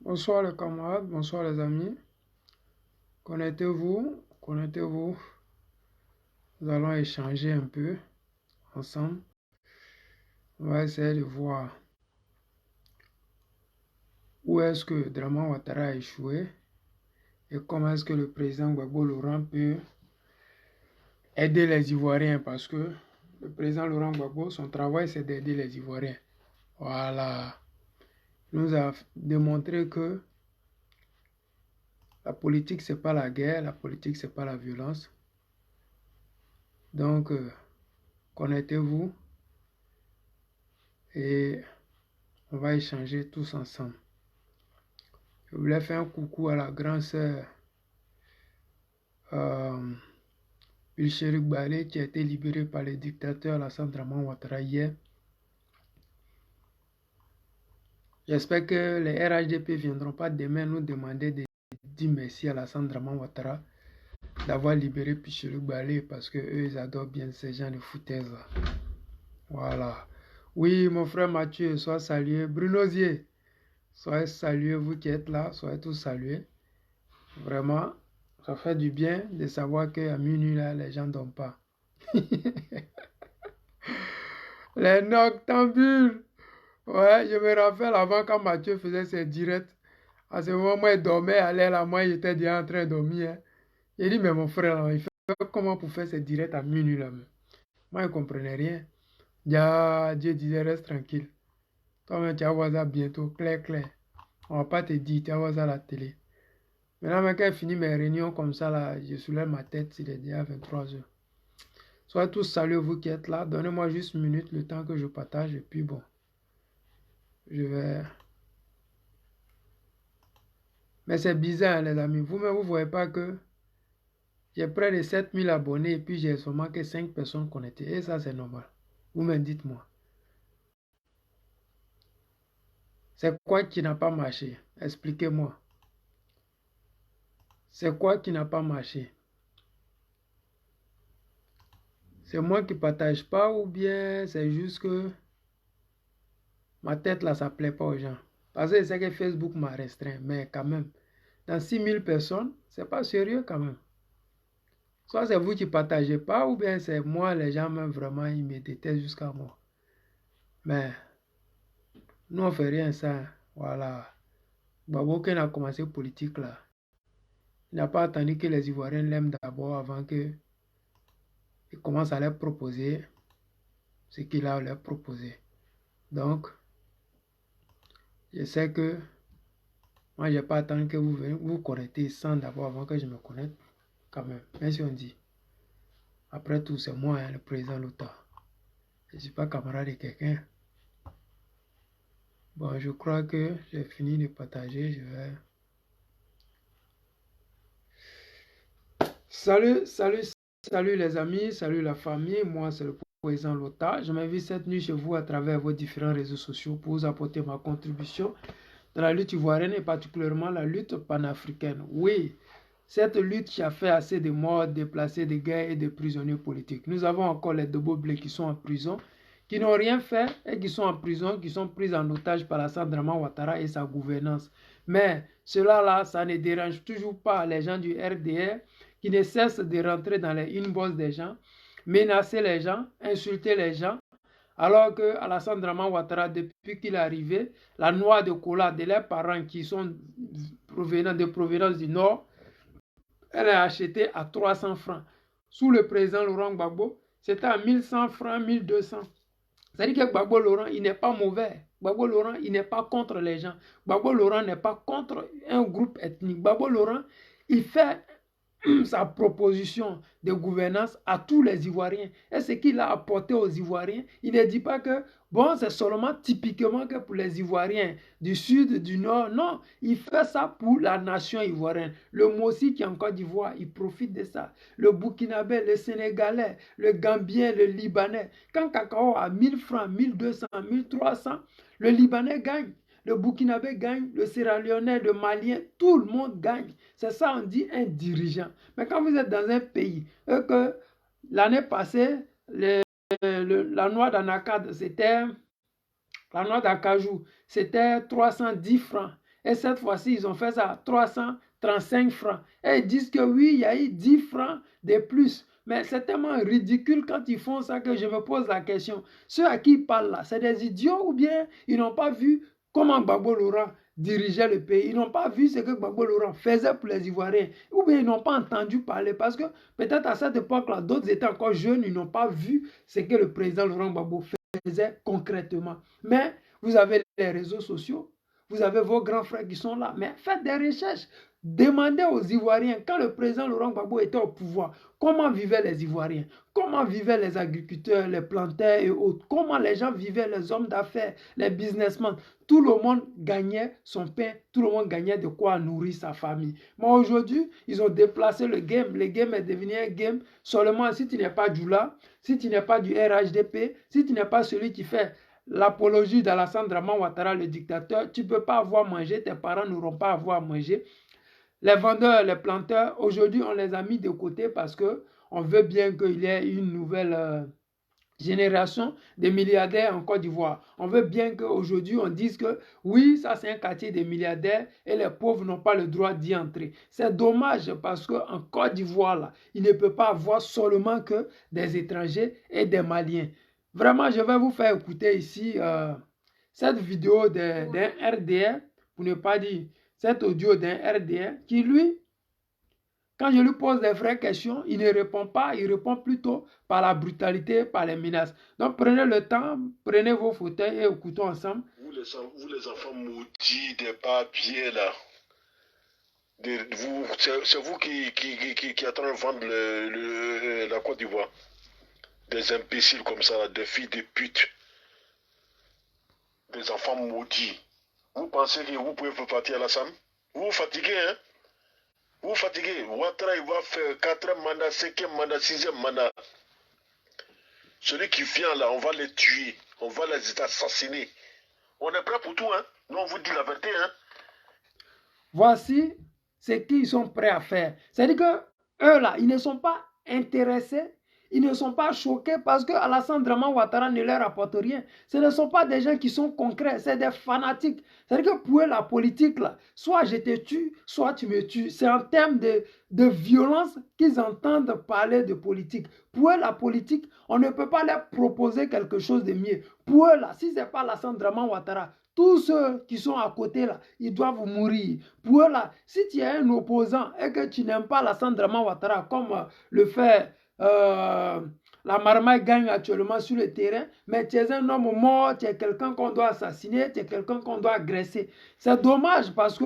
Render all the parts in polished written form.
Bonsoir les camarades, bonsoir les amis. Connectez-vous, connectez-vous. Nous allons échanger un peu ensemble. On va essayer de voir où est-ce que Draman Ouattara a échoué et comment est-ce que le président Gbagbo Laurent peut aider les Ivoiriens, parce que le président Laurent Gbagbo, son travail c'est d'aider les Ivoiriens. Voilà. Il nous a démontré que la politique c'est pas la guerre, la politique c'est pas la violence. Donc, connectez-vous et on va échanger tous ensemble. Je voulais faire un coucou à la grande sœur Bilcherik Balé qui a été libérée par le dictateur Alassane Draman Ouattara hier. J'espère que les RHDP ne viendront pas demain nous demander de dire merci à Alassane Draman Ouattara d'avoir libéré Bilcherik Balé, parce que eux ils adorent bien ces gens de foutaises là. Voilà. Oui, mon frère Mathieu, sois salué. Bruno Zier, soyez salués, vous qui êtes là, soyez tous salués. Vraiment, ça fait du bien de savoir qu'à minuit, là, les gens ne dorment pas. Les noctambules. Ouais, je me rappelle avant quand Mathieu faisait ses directs. À ce moment, moi, il dormait, allait là, moi, j'étais déjà en train de dormir. Hein. Il dit, mais mon frère, là, il fait comment pour faire ses directs à minuit, là? Moi, je ne comprenais rien. Dieu disait, reste tranquille. Toi-même, tu vas voir ça bientôt, clair, clair. On ne va pas te dire, tu vas voir ça à la télé. Maintenant, quand je finis mes réunions comme ça, là, je soulève ma tête, il est déjà 23 h. Soyez tous salués, vous qui êtes là. Donnez-moi juste une minute, le temps que je partage, et puis bon, je vais... Mais c'est bizarre, hein, les amis. Vous-même, vous ne voyez pas que j'ai près de 7000 abonnés, et puis j'ai seulement que 5 personnes connectées. Et ça, c'est normal. Vous-même, dites-moi. C'est quoi qui n'a pas marché? Expliquez-moi. C'est quoi qui n'a pas marché? C'est moi qui ne partage pas, ou bien c'est juste que ma tête là, ça ne plaît pas aux gens. Parce que c'est que Facebook m'a restreint, mais quand même, dans 6000 personnes, c'est pas sérieux quand même. Soit c'est vous qui ne partagez pas, ou bien c'est moi, les gens même vraiment, ils me détestent jusqu'à moi. Mais nous, on ne fait rien ça. Voilà. Gbagbo, quand il a commencé politique là, il n'a pas attendu que les Ivoiriens l'aiment d'abord avant qu'il commence à leur proposer ce qu'il a à leur proposer. Donc, je sais que moi, je n'ai pas attendu que vous veniez vous connecter sans d'abord avant que je me connecte. Quand même, même si on dit. Après tout, c'est moi, hein, le président Lota. Je ne suis pas camarade de quelqu'un. Bon, je crois que j'ai fini de partager. Je vais... Salut les amis, salut la famille. Moi, c'est le président Lota. Je m'invite cette nuit chez vous à travers vos différents réseaux sociaux pour vous apporter ma contribution dans la lutte ivoirienne et particulièrement la lutte panafricaine. Oui, cette lutte qui a fait assez de morts, déplacés, de guerres et de prisonniers politiques. Nous avons encore les Debout Blés qui sont en prison, qui n'ont rien fait et qui sont en prison, qui sont pris en otage par Alassane Draman Ouattara et sa gouvernance. Mais cela-là, ça ne dérange toujours pas les gens du RDR qui ne cessent de rentrer dans les inbox des gens, menacer les gens, insulter les gens. Alors que Alassane Draman Ouattara, depuis qu'il est arrivé, la noix de cola de leurs parents qui sont de provenance du Nord, elle est achetée à 300 francs. Sous le président Laurent Gbagbo, c'était à 1100 francs, 1200. C'est-à-dire que Gbagbo Laurent, il n'est pas mauvais. Gbagbo Laurent, il n'est pas contre les gens. Gbagbo Laurent n'est pas contre un groupe ethnique. Gbagbo Laurent, il fait sa proposition de gouvernance à tous les Ivoiriens. Et ce qu'il a apporté aux Ivoiriens, il ne dit pas que, bon, c'est seulement typiquement que pour les Ivoiriens du Sud, du Nord. Non, il fait ça pour la nation ivoirienne. Le Mossi qui est en Côte d'Ivoire, il profite de ça. Le Burkinabé, le Sénégalais, le Gambien, le Libanais. Quand Cacao a 1000 francs, 1200, 1300, le Libanais gagne. Le Burkinabé gagne, le Sierra Leonais, le Malien, tout le monde gagne. C'est ça, on dit un dirigeant. Mais quand vous êtes dans un pays, que l'année passée, la noix d'anacade, c'était, la noix d'acajou, c'était 310 francs. Et cette fois-ci, ils ont fait ça à 335 francs. Et ils disent que oui, il y a eu 10 francs de plus. Mais c'est tellement ridicule quand ils font ça que je me pose la question. Ceux à qui ils parlent là, c'est des idiots ou bien ils n'ont pas vu comment Gbagbo Laurent dirigeait le pays. Ils n'ont pas vu ce que Gbagbo Laurent faisait pour les Ivoiriens. Ou bien ils n'ont pas entendu parler. Parce que peut-être à cette époque-là, d'autres étaient encore jeunes, ils n'ont pas vu ce que le président Laurent Gbagbo faisait concrètement. Mais vous avez les réseaux sociaux, vous avez vos grands frères qui sont là. Mais faites des recherches. Demandez aux Ivoiriens, quand le président Laurent Gbagbo était au pouvoir, comment vivaient les Ivoiriens? Comment vivaient les agriculteurs, les planteurs et autres? Comment les gens vivaient, les hommes d'affaires, les businessmen? Tout le monde gagnait son pain, tout le monde gagnait de quoi nourrir sa famille. Mais aujourd'hui, ils ont déplacé le game. Le game est devenu un game seulement si tu n'es pas du là, si tu n'es pas du RHDP, si tu n'es pas celui qui fait l'apologie d'Alassane Draman Ouattara, le dictateur, tu ne peux pas avoir mangé, tes parents n'auront pas avoir mangé. Les vendeurs, les planteurs, aujourd'hui, on les a mis de côté parce qu'on veut bien qu'il y ait une nouvelle génération de milliardaires en Côte d'Ivoire. On veut bien qu'aujourd'hui, on dise que oui, ça c'est un quartier des milliardaires et les pauvres n'ont pas le droit d'y entrer. C'est dommage parce qu'en Côte d'Ivoire, là, il ne peut pas avoir seulement que des étrangers et des Maliens. Vraiment, je vais vous faire écouter ici cette vidéo d'un RDR, pour ne pas dire cet audio d'un RDR, qui lui, quand je lui pose des vraies questions, il ne répond pas, il répond plutôt par la brutalité, par les menaces. Donc prenez le temps, prenez vos fauteuils et écoutons ensemble. Vous les enfants maudits des papiers là, c'est vous qui êtes en train de vendre la Côte d'Ivoire. Des imbéciles comme ça, des filles de pute, des enfants maudits. Vous pensez que vous pouvez vous partir à la SAM? Vous vous fatiguez, hein? Vous vous fatiguez. Ouattara, il va faire 4e mandat, 5e mandat, 6e mandat. Celui qui vient là, on va les tuer. On va les assassiner. On est prêt pour tout, hein? Nous, on vous dit la vérité, hein? Voici ce qu'ils sont prêts à faire. C'est-à-dire que eux là, ils ne sont pas intéressés. Ils ne sont pas choqués parce que Alassane Draman Ouattara ne leur apporte rien. Ce ne sont pas des gens qui sont concrets, c'est des fanatiques. C'est-à-dire que pour eux, la politique, là, soit je te tue, soit tu me tues. C'est en termes de violence qu'ils entendent parler de politique. Pour eux, la politique, on ne peut pas leur proposer quelque chose de mieux. Pour eux, là, si ce n'est pas Alassane Draman Ouattara, tous ceux qui sont à côté, là, ils doivent mourir. Pour eux, là, si tu es un opposant et que tu n'aimes pas Alassane Draman Ouattara, comme le fait la marmaille gagne actuellement sur le terrain, mais tu es un homme mort, tu es quelqu'un qu'on doit assassiner, tu es quelqu'un qu'on doit agresser. C'est dommage parce que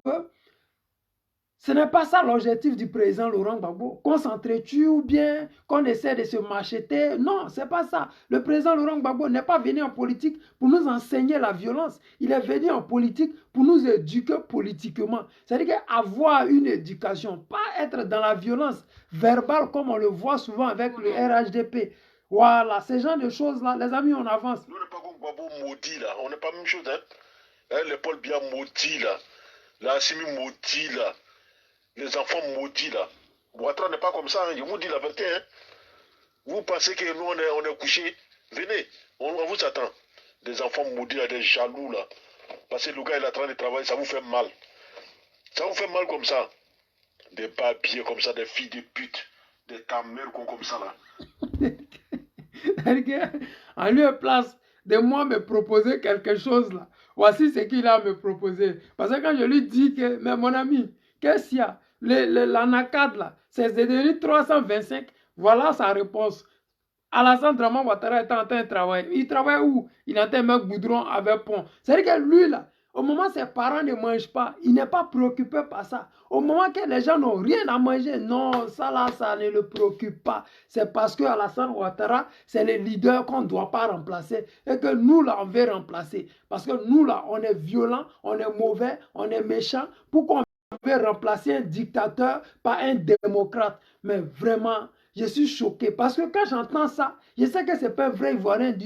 ce n'est pas ça l'objectif du président Laurent Gbagbo. Qu'on s'entretue ou bien qu'on essaie de se macheter. Non, ce n'est pas ça. Le président Laurent Gbagbo n'est pas venu en politique pour nous enseigner la violence. Il est venu en politique pour nous éduquer politiquement. C'est-à-dire qu'avoir une éducation, pas être dans la violence verbale comme on le voit souvent avec le RHDP. Voilà, ce genre de choses-là, les amis, on avance. Nous, n'est pas comme Gbagbo maudit là. On n'est pas la même chose, hein? Les Paul Biya maudit là. La Assimi maudit là. Les enfants maudits là. Ouattara n'est pas comme ça, hein. Je vous dis la vérité, hein. Vous pensez que nous on est couchés? Venez, on vous attend. Des enfants maudits là, des jaloux là. Parce que le gars il est en train de travailler, ça vous fait mal. Ça vous fait mal comme ça. Des papiers comme ça, des filles de pute, des tamers comme ça là. En lieu et place de moi me proposer quelque chose là, voici ce qu'il a à me proposer. Parce que quand je lui dis que, mais mon ami, qu'est-ce qu'il y a? La NACAD là, c'est devenu 325. Voilà sa réponse. Alassane Draman Ouattara est en train de travailler. Il travaille où? Il est en train de mettre goudron avec pont. C'est-à-dire que lui là, au moment où ses parents ne mangent pas, il n'est pas préoccupé par ça. Au moment que les gens n'ont rien à manger, non, ça là, ça ne le préoccupe pas. C'est parce que Alassane Ouattara, c'est le leader qu'on ne doit pas remplacer et que nous là, on veut remplacer. Parce que nous là, on est violent, on est mauvais, on est méchant. Pourquoi on veut remplacer un dictateur par un démocrate? Mais vraiment, je suis choqué parce que quand j'entends ça, je sais que ce n'est pas un vrai Ivoirien,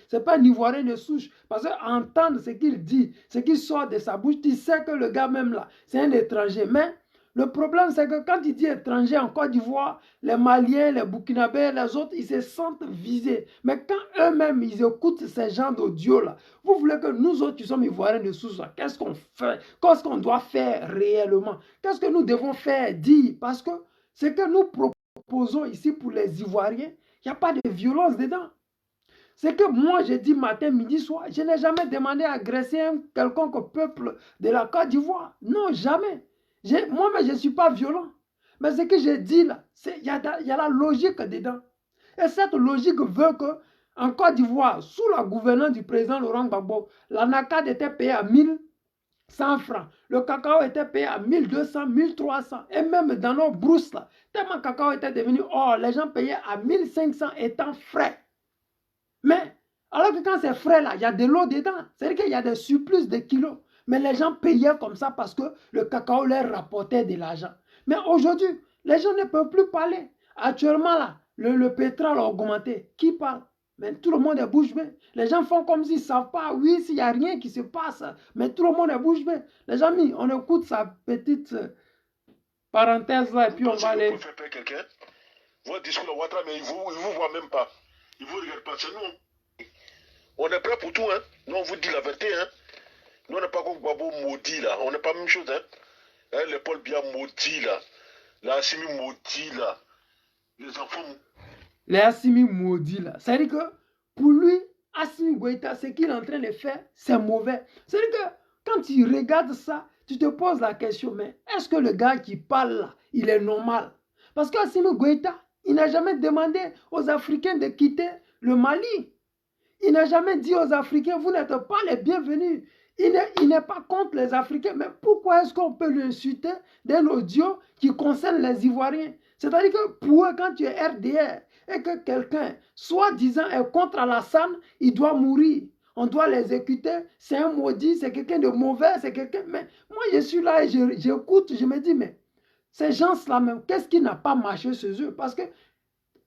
ce n'est pas un Ivoirien de souche. Parce qu'entendre ce qu'il dit, ce qui sort de sa bouche, tu sais que le gars même là, c'est un étranger. Mais Le problème, c'est que quand il dit étranger en Côte d'Ivoire, les Maliens, les Burkinabés, les autres, ils se sentent visés. Mais quand eux-mêmes, ils écoutent ces gens d'audio-là, vous voulez que nous autres qui sommes Ivoiriens de sous, qu'est-ce qu'on fait? Qu'est-ce qu'on doit faire réellement? Qu'est-ce que nous devons faire, dire? Parce que ce que nous proposons ici pour les Ivoiriens, il n'y a pas de violence dedans. C'est que moi, j'ai dit matin, midi, soir, je n'ai jamais demandé à agresser un quelconque peuple de la Côte d'Ivoire. Non, jamais. Moi-même, je ne suis pas violent. Mais ce que j'ai dit là, il y a la logique dedans. Et cette logique veut que, en Côte d'Ivoire, sous la gouvernance du président Laurent Gbagbo, la NACAD était payée à 1100 francs. Le cacao était payé à 1200, 1300. Et même dans nos brousses, là, tellement le cacao était devenu or, les gens payaient à 1500 étant frais. Mais, alors que quand c'est frais là, il y a de l'eau dedans. C'est-à-dire qu'il y a des surplus de kilos. Mais les gens payaient comme ça parce que le cacao leur rapportait de l'argent. Mais aujourd'hui, les gens ne peuvent plus parler. Actuellement là, le pétrole a augmenté. Qui parle? Mais tout le monde est bouche bée. Les gens font comme s'ils ne savent pas. Oui, s'il n'y a rien qui se passe. Mais tout le monde est bouche bée. Les amis, on écoute sa petite parenthèse là et puis on va aller. Vous faire quelqu'un. Votre discours à Ouattara, mais il ne vous voit même pas. Il ne vous regarde pas. C'est nous. On est prêt pour tout. Hein. Nous, on vous dit la vérité. Hein. Nous, on n'est pas comme Gbagbo maudit là. On n'est pas la même chose. Hein. Les Paul Biya maudit là. Les Assimi maudit là. Les enfants. Les Assimi maudits là. C'est-à-dire que pour lui, Assimi Goïta, ce qu'il est en train de faire, c'est mauvais. C'est-à-dire que quand tu regardes ça, tu te poses la question, mais est-ce que le gars qui parle là, il est normal? Parce qu'Assimi Goïta, il n'a jamais demandé aux Africains de quitter le Mali. Il n'a jamais dit aux Africains, vous n'êtes pas les bienvenus. Il n'est pas contre les Africains. Mais pourquoi est-ce qu'on peut l'insulter d'un audio qui concerne les Ivoiriens? C'est-à-dire que pour eux, quand tu es RDR et que quelqu'un, soi-disant, est contre Alassane, il doit mourir. On doit l'exécuter. C'est un maudit, c'est quelqu'un de mauvais, c'est quelqu'un... Mais moi, je suis là et j'écoute, je me dis, mais ces gens-là même, qu'est-ce qui n'a pas marché chez eux? Parce que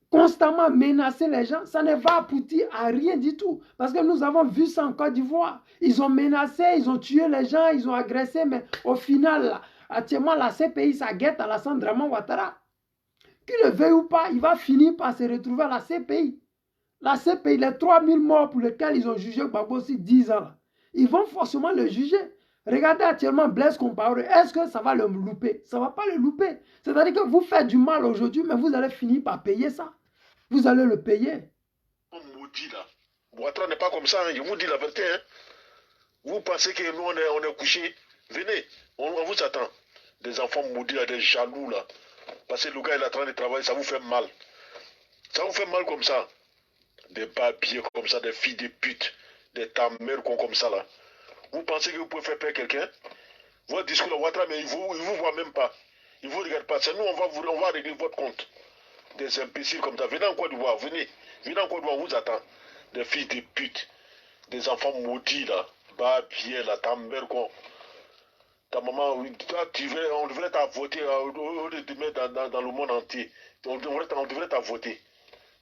constamment menacer les gens, ça ne va aboutir à rien du tout. Parce que nous avons vu ça en Côte d'Ivoire. Ils ont menacé, ils ont tué les gens, ils ont agressé, mais au final, là, actuellement, la CPI, ça guette Alassane Draman Ouattara. Qu'il le veuille ou pas, il va finir par se retrouver à la CPI. La CPI, les 3000 morts pour lesquels ils ont jugé Gbagbo aussi 10 ans, là, ils vont forcément le juger. Regardez actuellement Blaise Compaoré, est-ce que ça va le louper? Ça ne va pas le louper. C'est-à-dire que vous faites du mal aujourd'hui, mais vous allez finir par payer ça. Vous allez le payer. On maudit là. Ouattara n'est pas comme ça, hein. Je vous dis la vérité. Hein. Vous pensez que nous, on est couchés. Venez, on vous attend. Des enfants maudits là, des jaloux là. Parce que le gars il est en train de travailler, ça vous fait mal. Ça vous fait mal comme ça. Des babiers comme ça, des filles de pute, des tamers comme ça là. Vous pensez que vous pouvez faire peur quelqu'un? Votre discours à Ouattara, mais il vous voit même pas. Il vous regarde pas. C'est nous, on va régler votre compte. Des imbéciles comme ça. Venez en Côte d'Ivoire, venez. Venez en Côte d'Ivoire, on vous attend. Des filles de pute, des enfants maudits là. Babiers là, tamers ta maman, on devrait t'avoir voté au lieu de mettre dans le monde entier. On devrait t'avoir voté.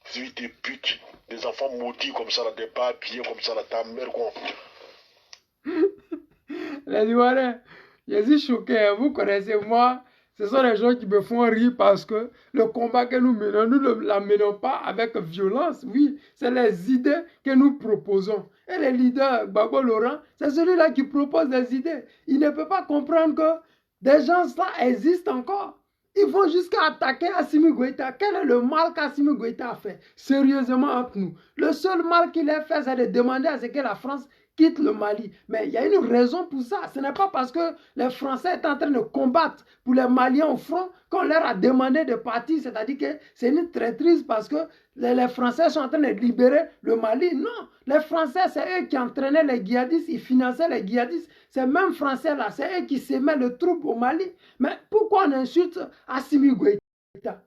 Filles de pute, des enfants maudits comme ça là, des babiers comme ça là, ta mère quoi. Les Ivoiriens, je suis choqué, vous connaissez moi, ce sont les gens qui me font rire parce que le combat que nous menons, nous ne la menons pas avec violence, oui, c'est les idées que nous proposons. Et le leader, Gbagbo Laurent, c'est celui-là qui propose des idées. Il ne peut pas comprendre que des gens là existent encore. Ils vont jusqu'à attaquer Assimi Goïta. Quel est le mal qu'Assimi Goïta a fait? Sérieusement entre nous. Le seul mal qu'il a fait, c'est de demander à ce que la France quitte le Mali. Mais il y a une raison pour ça. Ce n'est pas parce que les Français étaient en train de combattre pour les Maliens au front qu'on leur a demandé de partir. C'est-à-dire que c'est une traîtrise parce que les Français sont en train de libérer le Mali. Non, les Français, c'est eux qui entraînaient les djihadistes, ils finançaient les djihadistes. Ces mêmes Français-là, c'est eux qui s'aimaient le trouble au Mali. Mais pourquoi on insulte Assimi Goïta?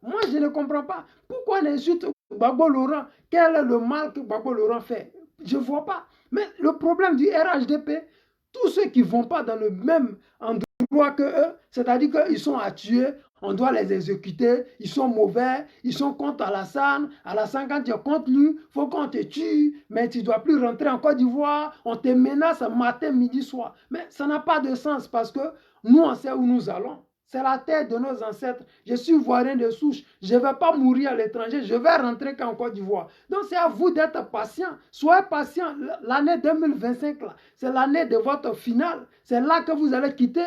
Moi, je ne comprends pas. Pourquoi on insulte Gbagbo Laurent? Quel est le mal que Gbagbo Laurent fait? Je ne vois pas. Mais le problème du RHDP, tous ceux qui ne vont pas dans le même endroit que eux, c'est-à-dire qu'ils sont à tuer, on doit les exécuter, ils sont mauvais, ils sont contre Alassane. Alassane, quand tu es contre lui, il faut qu'on te tue, mais tu ne dois plus rentrer en Côte d'Ivoire, on te menace matin, midi, soir. Mais ça n'a pas de sens parce que nous, on sait où nous allons. C'est la terre de nos ancêtres. Je suis ivoirien de souche. Je ne vais pas mourir à l'étranger. Je vais rentrer qu'en Côte d'Ivoire. Donc, c'est à vous d'être patient. Soyez patient. L'année 2025, c'est l'année de votre finale. C'est là que vous allez quitter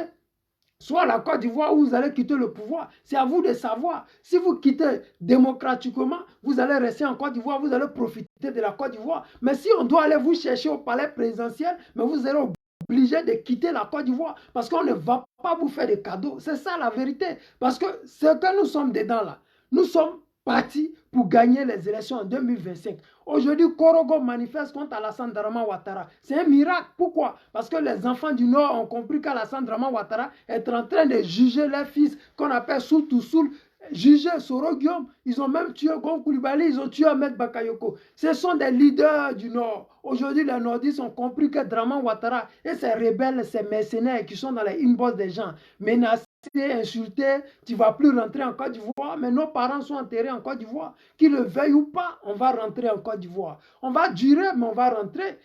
soit la Côte d'Ivoire où vous allez quitter le pouvoir. C'est à vous de savoir. Si vous quittez démocratiquement, vous allez rester en Côte d'Ivoire, vous allez profiter de la Côte d'Ivoire. Mais si on doit aller vous chercher au palais présidentiel, mais vous allez obligé de quitter la Côte d'Ivoire parce qu'on ne va pas vous faire de cadeaux. C'est ça la vérité. Parce que ce que nous sommes dedans là, nous sommes partis pour gagner les élections en 2025. Aujourd'hui, Korogo manifeste contre Alassane Dramane Ouattara. C'est un miracle. Pourquoi? Parce que les enfants du Nord ont compris qu'Alassane Dramane Ouattara est en train de juger leur fils qu'on appelle Soul to Soul. Juger Soro Guillaume, ils ont même tué Gon Coulibaly, ils ont tué Ahmed Bakayoko. Ce sont des leaders du Nord. Aujourd'hui, les Nordistes ont compris que Dramane Ouattara et ses rebelles, ces mercenaires qui sont dans les inbox des gens, menacés, insultés, tu ne vas plus rentrer en Côte d'Ivoire, mais nos parents sont enterrés en Côte d'Ivoire. Qu'ils le veuillent ou pas, on va rentrer en Côte d'Ivoire. On va durer, mais on va rentrer.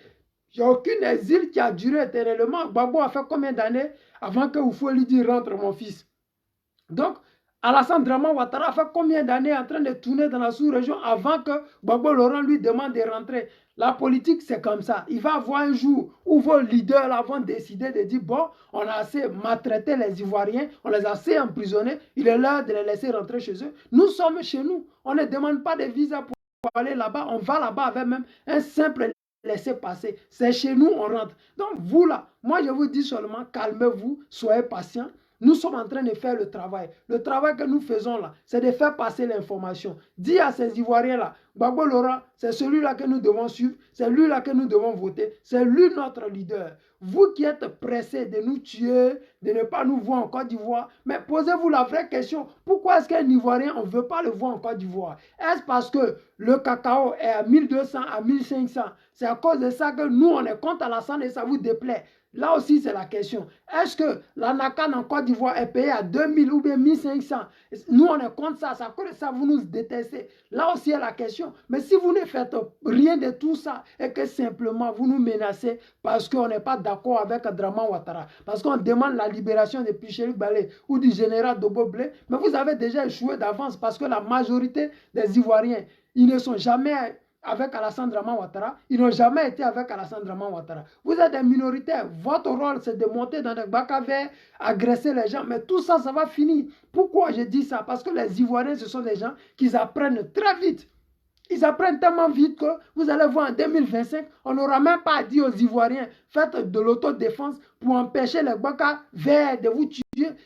Il n'y a aucune exil qui a duré éternellement. Gbagbo a fait combien d'années avant que Oufou lui dise rentre mon fils? Donc, Alassane Dramane Ouattara a fait combien d'années en train de tourner dans la sous-région avant que Gbagbo Laurent lui demande de rentrer? La politique, c'est comme ça. Il va avoir un jour où vos leaders là, vont décider de dire, bon, on a assez maltraité les Ivoiriens, on les a assez emprisonnés, il est l'heure de les laisser rentrer chez eux. Nous sommes chez nous. On ne demande pas de visa pour aller là-bas. On va là-bas avec même un simple laisser-passer. C'est chez nous, on rentre. Donc, vous là, moi je vous dis seulement, calmez-vous, soyez patients. Nous sommes en train de faire le travail. Le travail que nous faisons là, c'est de faire passer l'information. Dis à ces Ivoiriens-là, Gbagbo Laurent, c'est celui-là que nous devons suivre, c'est lui-là que nous devons voter, c'est lui notre leader. Vous qui êtes pressés de nous tuer, de ne pas nous voir en Côte d'Ivoire, mais posez-vous la vraie question, pourquoi est-ce qu'un Ivoirien, on ne veut pas le voir en Côte d'Ivoire? Est-ce parce que le cacao est à 1200, à 1500? C'est à cause de ça que nous, on est contre Alassane et ça vous déplaît? Là aussi, c'est la question. Est-ce que la NACAN en Côte d'Ivoire est payée à 2000 ou bien 1500? Nous, on est contre ça. Ça cause ça, vous nous détestez. Là aussi est la question. Mais si vous ne faites rien de tout ça et que simplement vous nous menacez parce qu'on n'est pas d'accord avec Dramane Ouattara, parce qu'on demande la libération de Pichel Balé ou du général Dobo Blé, mais vous avez déjà échoué d'avance parce que la majorité des Ivoiriens, ils ne sont jamais avec Alassane Dramane Ouattara, ils n'ont jamais été avec Alassane Dramane Ouattara. Vous êtes des minoritaires, votre rôle c'est de monter dans des bacs à verre, agresser les gens, mais tout ça, ça va finir. Pourquoi je dis ça? Parce que les Ivoiriens, ce sont des gens qui apprennent très vite. Ils apprennent tellement vite que vous allez voir en 2025, on n'aura même pas dit aux Ivoiriens, faites de l'autodéfense pour empêcher les Baka verts de vous tuer.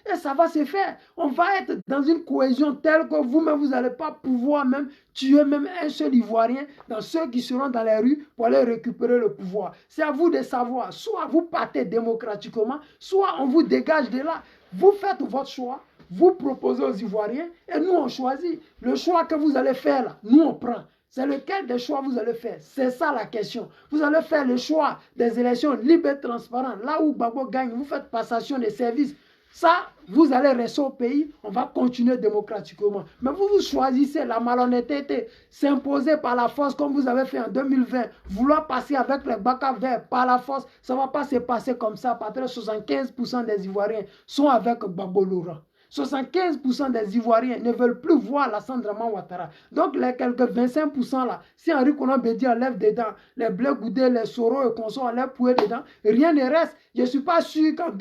Et ça va se faire. On va être dans une cohésion telle que vous-même, vous n'allez pas pouvoir même tuer même un seul Ivoirien dans ceux qui seront dans les rues pour aller récupérer le pouvoir. C'est à vous de savoir. Soit vous partez démocratiquement, soit on vous dégage de là. Vous faites votre choix. Vous proposez aux Ivoiriens et nous on choisit. Le choix que vous allez faire là, nous on prend. C'est lequel des choix vous allez faire? C'est ça la question. Vous allez faire le choix des élections libres et transparentes. Là où Gbagbo gagne, vous faites passation des services. Ça, vous allez rester au pays, on va continuer démocratiquement. Mais vous choisissez la malhonnêteté, s'imposer par la force comme vous avez fait en 2020, vouloir passer avec les Baka verts par la force, ça ne va pas se passer comme ça. Parce que 75% des Ivoiriens sont avec Gbagbo Laurent. 75% des Ivoiriens ne veulent plus voir Alassane Dramane Ouattara. Donc, les quelques 25% là, si Henri Konan Bédié enlève dedans, les Blé Goudé, les Soro et consorts enlèvent pouet dedans, rien ne reste. Je ne suis pas sûr qu'en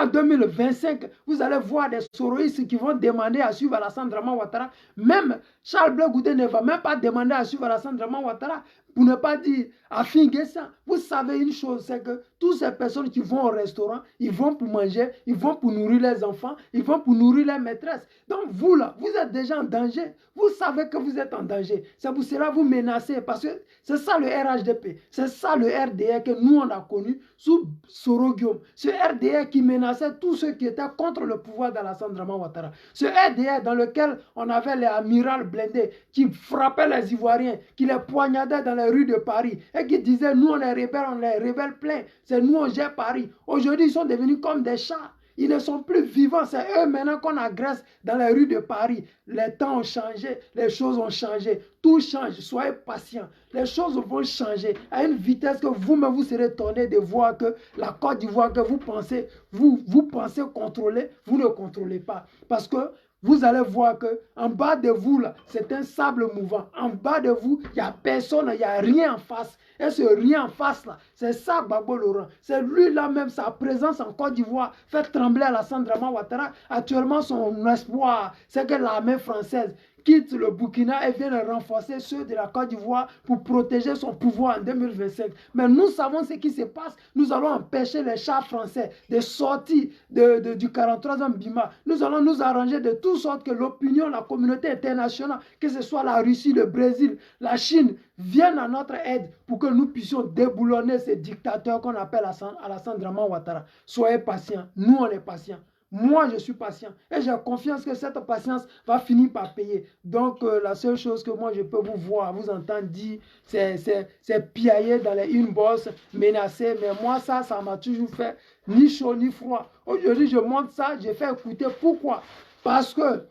2025, vous allez voir des soroïstes qui vont demander à suivre Alassane Dramane Ouattara. Même Charles Blé Goudé ne va même pas demander à suivre Alassane Dramane Ouattara. Pour ne pas dire à ça. Vous savez une chose, c'est que toutes ces personnes qui vont au restaurant, ils vont pour manger, ils vont pour nourrir les enfants, ils vont pour nourrir les maîtresses. Donc vous là, vous êtes déjà en danger. Vous savez que vous êtes en danger. C'est pour cela que vous menacez. Parce que c'est ça le RHDP. C'est ça le RDR que nous on a connu sous Soro Guillaume. Ce RDR qui menaçait tous ceux qui étaient contre le pouvoir d'Alassane Dramane Ouattara. Ce RDR dans lequel on avait les amirals blindés qui frappaient les Ivoiriens, qui les poignardaient dans les rues de Paris et qui disaient nous on est rebelles pleins, c'est nous on gère Paris. Aujourd'hui ils sont devenus comme des chats. Ils ne sont plus vivants. C'est eux maintenant qu'on agresse dans les rues de Paris. Les temps ont changé, les choses ont changé. Tout change. Soyez patients. Les choses vont changer à une vitesse que vous-même vous serez étonné de voir que la Côte d'Ivoire que vous pensez contrôler, vous ne contrôlez pas. Parce que vous allez voir qu'en bas de vous, là, c'est un sable mouvant. En bas de vous, il n'y a personne, il n'y a rien en face. Et ce rien en face, là, c'est ça, Gbagbo Laurent. C'est lui-là même, sa présence en Côte d'Ivoire fait trembler Alassane Dramane Ouattara. Actuellement, son espoir, c'est que l'armée française quitte le Burkina et vienne renforcer ceux de la Côte d'Ivoire pour protéger son pouvoir en 2025. Mais nous savons ce qui se passe. Nous allons empêcher les chars français de sortir du 43e Bima. Nous allons nous arranger de toutes sortes que l'opinion, la communauté internationale, que ce soit la Russie, le Brésil, la Chine, viennent à notre aide pour que nous puissions déboulonner ces dictateurs qu'on appelle Alassane Dramane Ouattara. Soyez patients. Nous, on est patients. Moi, je suis patient et j'ai confiance que cette patience va finir par payer. Donc, la seule chose que moi, je peux vous voir, vous entendre dire, c'est piailler dans les inbox, menacer. Mais moi, ça m'a toujours fait ni chaud ni froid. Aujourd'hui, je montre ça, je fais écouter. Pourquoi? Parce que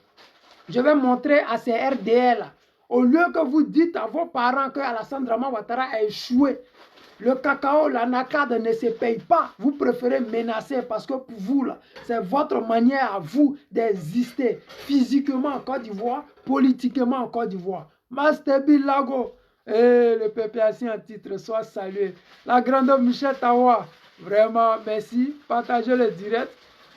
je vais montrer à ces RDL, au lieu que vous dites à vos parents que Alassane Dramane Ouattara a échoué, le cacao, la NACAD ne se paye pas. Vous préférez menacer parce que pour vous, c'est votre manière à vous d'exister physiquement en Côte d'Ivoire, politiquement en Côte d'Ivoire. Master Bilago, le PPAC en titre, soit salué. La grande Michel Tawa, vraiment merci. Partagez le direct.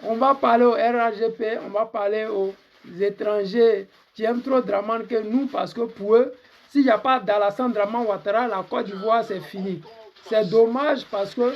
On va parler au RAGP, on va parler aux étrangers qui aiment trop Dramane que nous parce que pour eux, s'il n'y a pas d'Alassane Dramane Ouattara, la Côte d'Ivoire, c'est fini. C'est dommage parce que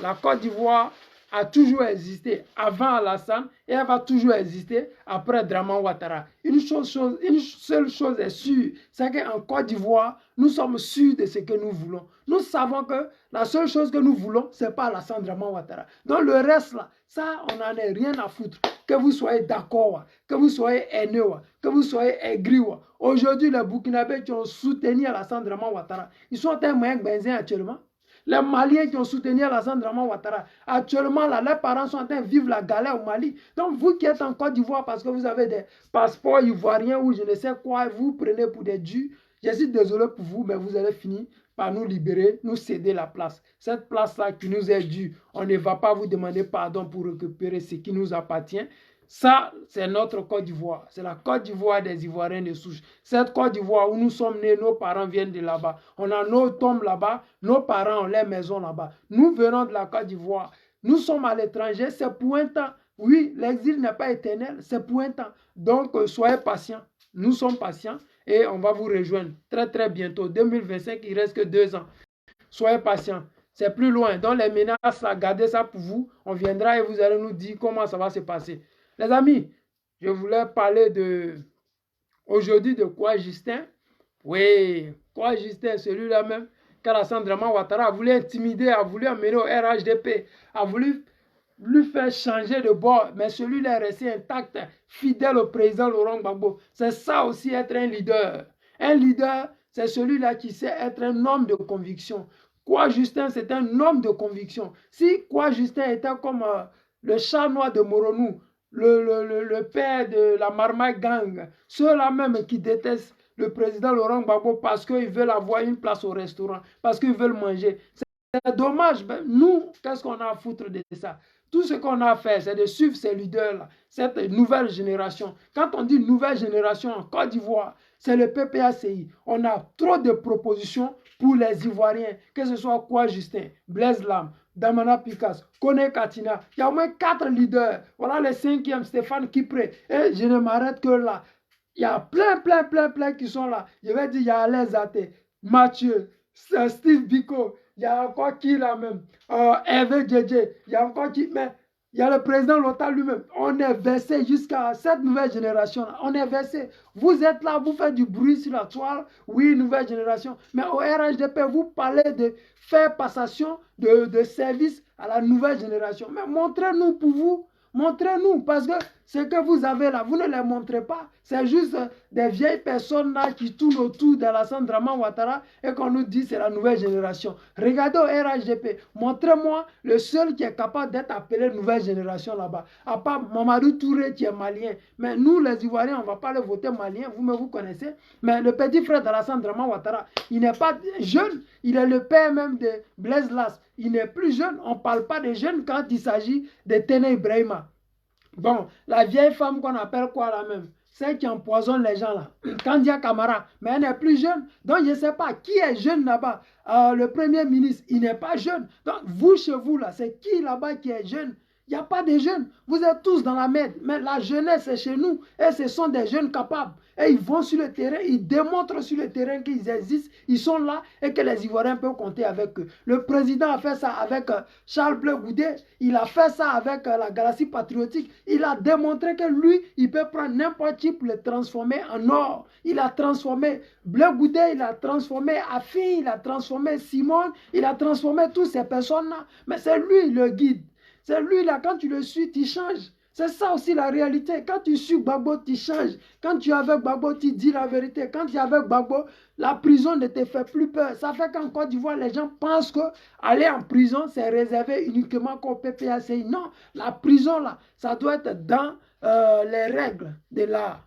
la Côte d'Ivoire a toujours existé avant Alassane et elle va toujours exister après Dramane Ouattara. Une seule chose est sûre, c'est qu'en Côte d'Ivoire, nous sommes sûrs de ce que nous voulons. Nous savons que la seule chose que nous voulons, ce n'est pas Alassane Dramane Ouattara. Donc le reste là, ça, on n'en a rien à foutre. Que vous soyez d'accord, que vous soyez haineux, que vous soyez aigri. Aujourd'hui, les Burkinabés qui ont soutenu Alassane Dramane Ouattara, ils sont un moyen benzin actuellement. Les Maliens qui ont soutenu Alassane Dramane Ouattara, actuellement, là, les parents sont en train de vivre la galère au Mali. Donc, vous qui êtes en Côte d'Ivoire parce que vous avez des passeports ivoiriens ou je ne sais quoi, vous prenez pour des durs. Je suis désolé pour vous, mais vous allez finir par nous libérer, nous céder la place. Cette place-là qui nous est due, on ne va pas vous demander pardon pour récupérer ce qui nous appartient. Ça, c'est notre Côte d'Ivoire. C'est la Côte d'Ivoire des Ivoiriens de souche. Cette Côte d'Ivoire où nous sommes nés, nos parents viennent de là-bas. On a nos tombes là-bas, nos parents ont les maisons là-bas. Nous venons de la Côte d'Ivoire. Nous sommes à l'étranger, c'est pour un temps. Oui, l'exil n'est pas éternel, c'est pour un temps. Donc, soyez patients. Nous sommes patients et on va vous rejoindre très très bientôt. 2025, il ne reste que 2 ans. Soyez patients. C'est plus loin. Donc, les menaces, gardez ça pour vous. On viendra et vous allez nous dire comment ça va se passer. Les amis, je voulais parler aujourd'hui de Kouai Justin. Oui, Kouai Justin, celui-là même, qu'Alassane Dramane Ouattara a voulu intimider, a voulu amener au RHDP, a voulu lui faire changer de bord, mais celui-là est resté intact, fidèle au président Laurent Gbagbo. C'est ça aussi être un leader. Un leader, c'est celui-là qui sait être un homme de conviction. Kouai Justin, c'est un homme de conviction. Si Kouai Justin était comme le chat noir de Moronou, le père de la Marmaille Gang, ceux-là même qui détestent le président Laurent Gbagbo parce qu'ils veulent avoir une place au restaurant, parce qu'ils veulent manger. C'est dommage. Ben, nous, qu'est-ce qu'on a à foutre de ça? Tout ce qu'on a à faire, c'est de suivre ces leaders-là, cette nouvelle génération. Quand on dit nouvelle génération en Côte d'Ivoire, c'est le PPACI. On a trop de propositions pour les Ivoiriens, que ce soit Kouai Justin, Blaise Lam, Damana Picasse, Kone Katina. Il y a au moins 4 leaders. Voilà le 5e, Stéphane Kipré. Et je ne m'arrête que là. Il y a plein qui sont là. Je vais dire, il y a Alain Zate, Mathieu, Steve Biko. Il y a encore qui là même, Hervé Djedje, il y a encore qui, mais il y a le président Lota lui-même. On est versé jusqu'à cette nouvelle génération là. On est versé. Vous êtes là, vous faites du bruit sur la toile. Oui, nouvelle génération. Mais au RHDP, vous parlez de faire passation de service à la nouvelle génération. Mais montrez-nous pour vous. Montrez-nous. Parce que ce que vous avez là, vous ne les montrez pas. C'est juste des vieilles personnes là qui tournent autour de Alassane Draman Ouattara et qu'on nous dit c'est la nouvelle génération. Regardez au RHDP, montrez-moi le seul qui est capable d'être appelé nouvelle génération là-bas. À part Mamadou Touré qui est malien. Mais nous les Ivoiriens, on ne va pas le voter malien, vous connaissez. Mais le petit frère d'Alassane Draman Ouattara, il n'est pas jeune, il est le père même de Blaise Las. Il n'est plus jeune, on ne parle pas de jeunes quand il s'agit de Téné Ibrahima. Bon, la vieille femme qu'on appelle quoi là même, celle qui empoisonne les gens là, Kandia Kamara, mais elle n'est plus jeune. Donc je ne sais pas qui est jeune là-bas. Le premier ministre, il n'est pas jeune. Donc vous chez vous là, c'est qui là-bas qui est jeune? Il n'y a pas de jeunes. Vous êtes tous dans la merde. Mais la jeunesse, c'est chez nous. Et ce sont des jeunes capables. Et ils vont sur le terrain, ils démontrent sur le terrain qu'ils existent, ils sont là et que les Ivoiriens peuvent compter avec eux. Le président a fait ça avec Charles Bleu Goudet, il a fait ça avec la Galaxie Patriotique. Il a démontré que lui, il peut prendre n'importe qui pour le transformer en or. Il a transformé Bleu Goudet, il a transformé Afi, il a transformé Simone, il a transformé toutes ces personnes-là. Mais c'est lui le guide. C'est lui là, quand tu le suis, tu changes. C'est ça aussi la réalité. Quand tu suis Gbagbo, tu changes. Quand tu es avec Gbagbo, tu dis la vérité. Quand tu es avec Gbagbo, la prison ne te fait plus peur. Ça fait qu'en Côte d'Ivoire, les gens pensent que aller en prison, c'est réservé uniquement qu'au PPACI. Non, la prison là, ça doit être dans les règles de l'art.